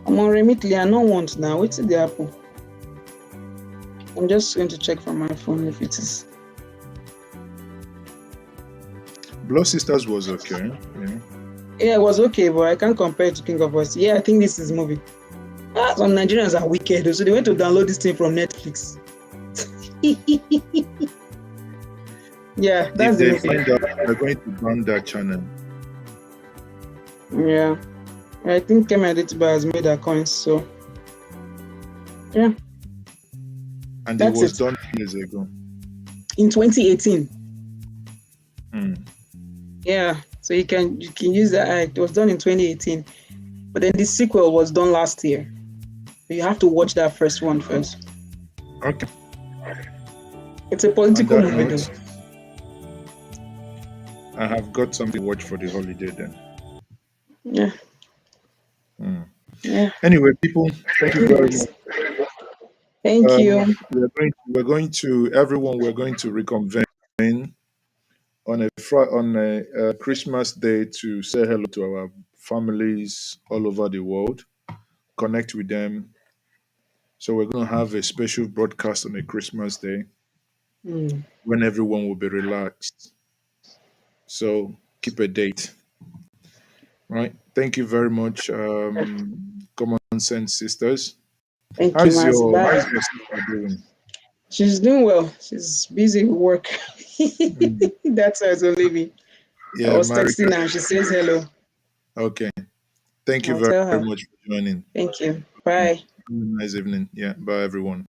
[SPEAKER 10] I'm on Remitly. I don't want now. What's the apple? I'm just going to check from my phone if it is.
[SPEAKER 5] Blood Sisters was okay. Yeah.
[SPEAKER 10] Yeah, it was okay, but I can't compare it to King of Us. Yeah, I think this is movie. Some Nigerians are wicked, so they went to download this thing from Netflix. Yeah, that's
[SPEAKER 5] if
[SPEAKER 10] the
[SPEAKER 5] they
[SPEAKER 10] movie.
[SPEAKER 5] find out, they're going to ban that channel.
[SPEAKER 10] Yeah, I think Kemi Adetiba has made her coins, so yeah.
[SPEAKER 5] And
[SPEAKER 10] That's
[SPEAKER 5] it was
[SPEAKER 10] it.
[SPEAKER 5] done years ago.
[SPEAKER 10] In 2018.
[SPEAKER 5] Mm.
[SPEAKER 10] Yeah, so you can use that. It was done in 2018, but then the sequel was done last year. So you have to watch that first one first.
[SPEAKER 5] Okay.
[SPEAKER 10] It's a political
[SPEAKER 5] On that
[SPEAKER 10] movie,
[SPEAKER 5] note,
[SPEAKER 10] though.
[SPEAKER 5] I have got something to watch for the holiday then.
[SPEAKER 10] Yeah.
[SPEAKER 5] Mm.
[SPEAKER 10] Yeah.
[SPEAKER 5] Anyway, people, thank you very much.
[SPEAKER 10] Thank you.
[SPEAKER 5] We're going to reconvene on a Christmas day to say hello to our families all over the world, connect with them. So we're going to have a special broadcast on a Christmas day when everyone will be relaxed. So keep a date. Right. Thank you very much, Common Sense Sisters.
[SPEAKER 10] Thank you,
[SPEAKER 5] How's
[SPEAKER 10] Maazi.
[SPEAKER 5] your
[SPEAKER 10] Bye.
[SPEAKER 5] sister doing?
[SPEAKER 10] She's doing well. She's busy with work.
[SPEAKER 5] Mm.
[SPEAKER 10] That's why I was leaving. I
[SPEAKER 5] Yeah,
[SPEAKER 10] was
[SPEAKER 5] Marika.
[SPEAKER 10] texting her. She says hello.
[SPEAKER 5] Okay. Thank you
[SPEAKER 10] I'll
[SPEAKER 5] very,
[SPEAKER 10] tell
[SPEAKER 5] very
[SPEAKER 10] her.
[SPEAKER 5] much for joining.
[SPEAKER 10] Thank you.
[SPEAKER 5] Have
[SPEAKER 10] Bye.
[SPEAKER 5] a nice evening. Yeah. Bye, everyone.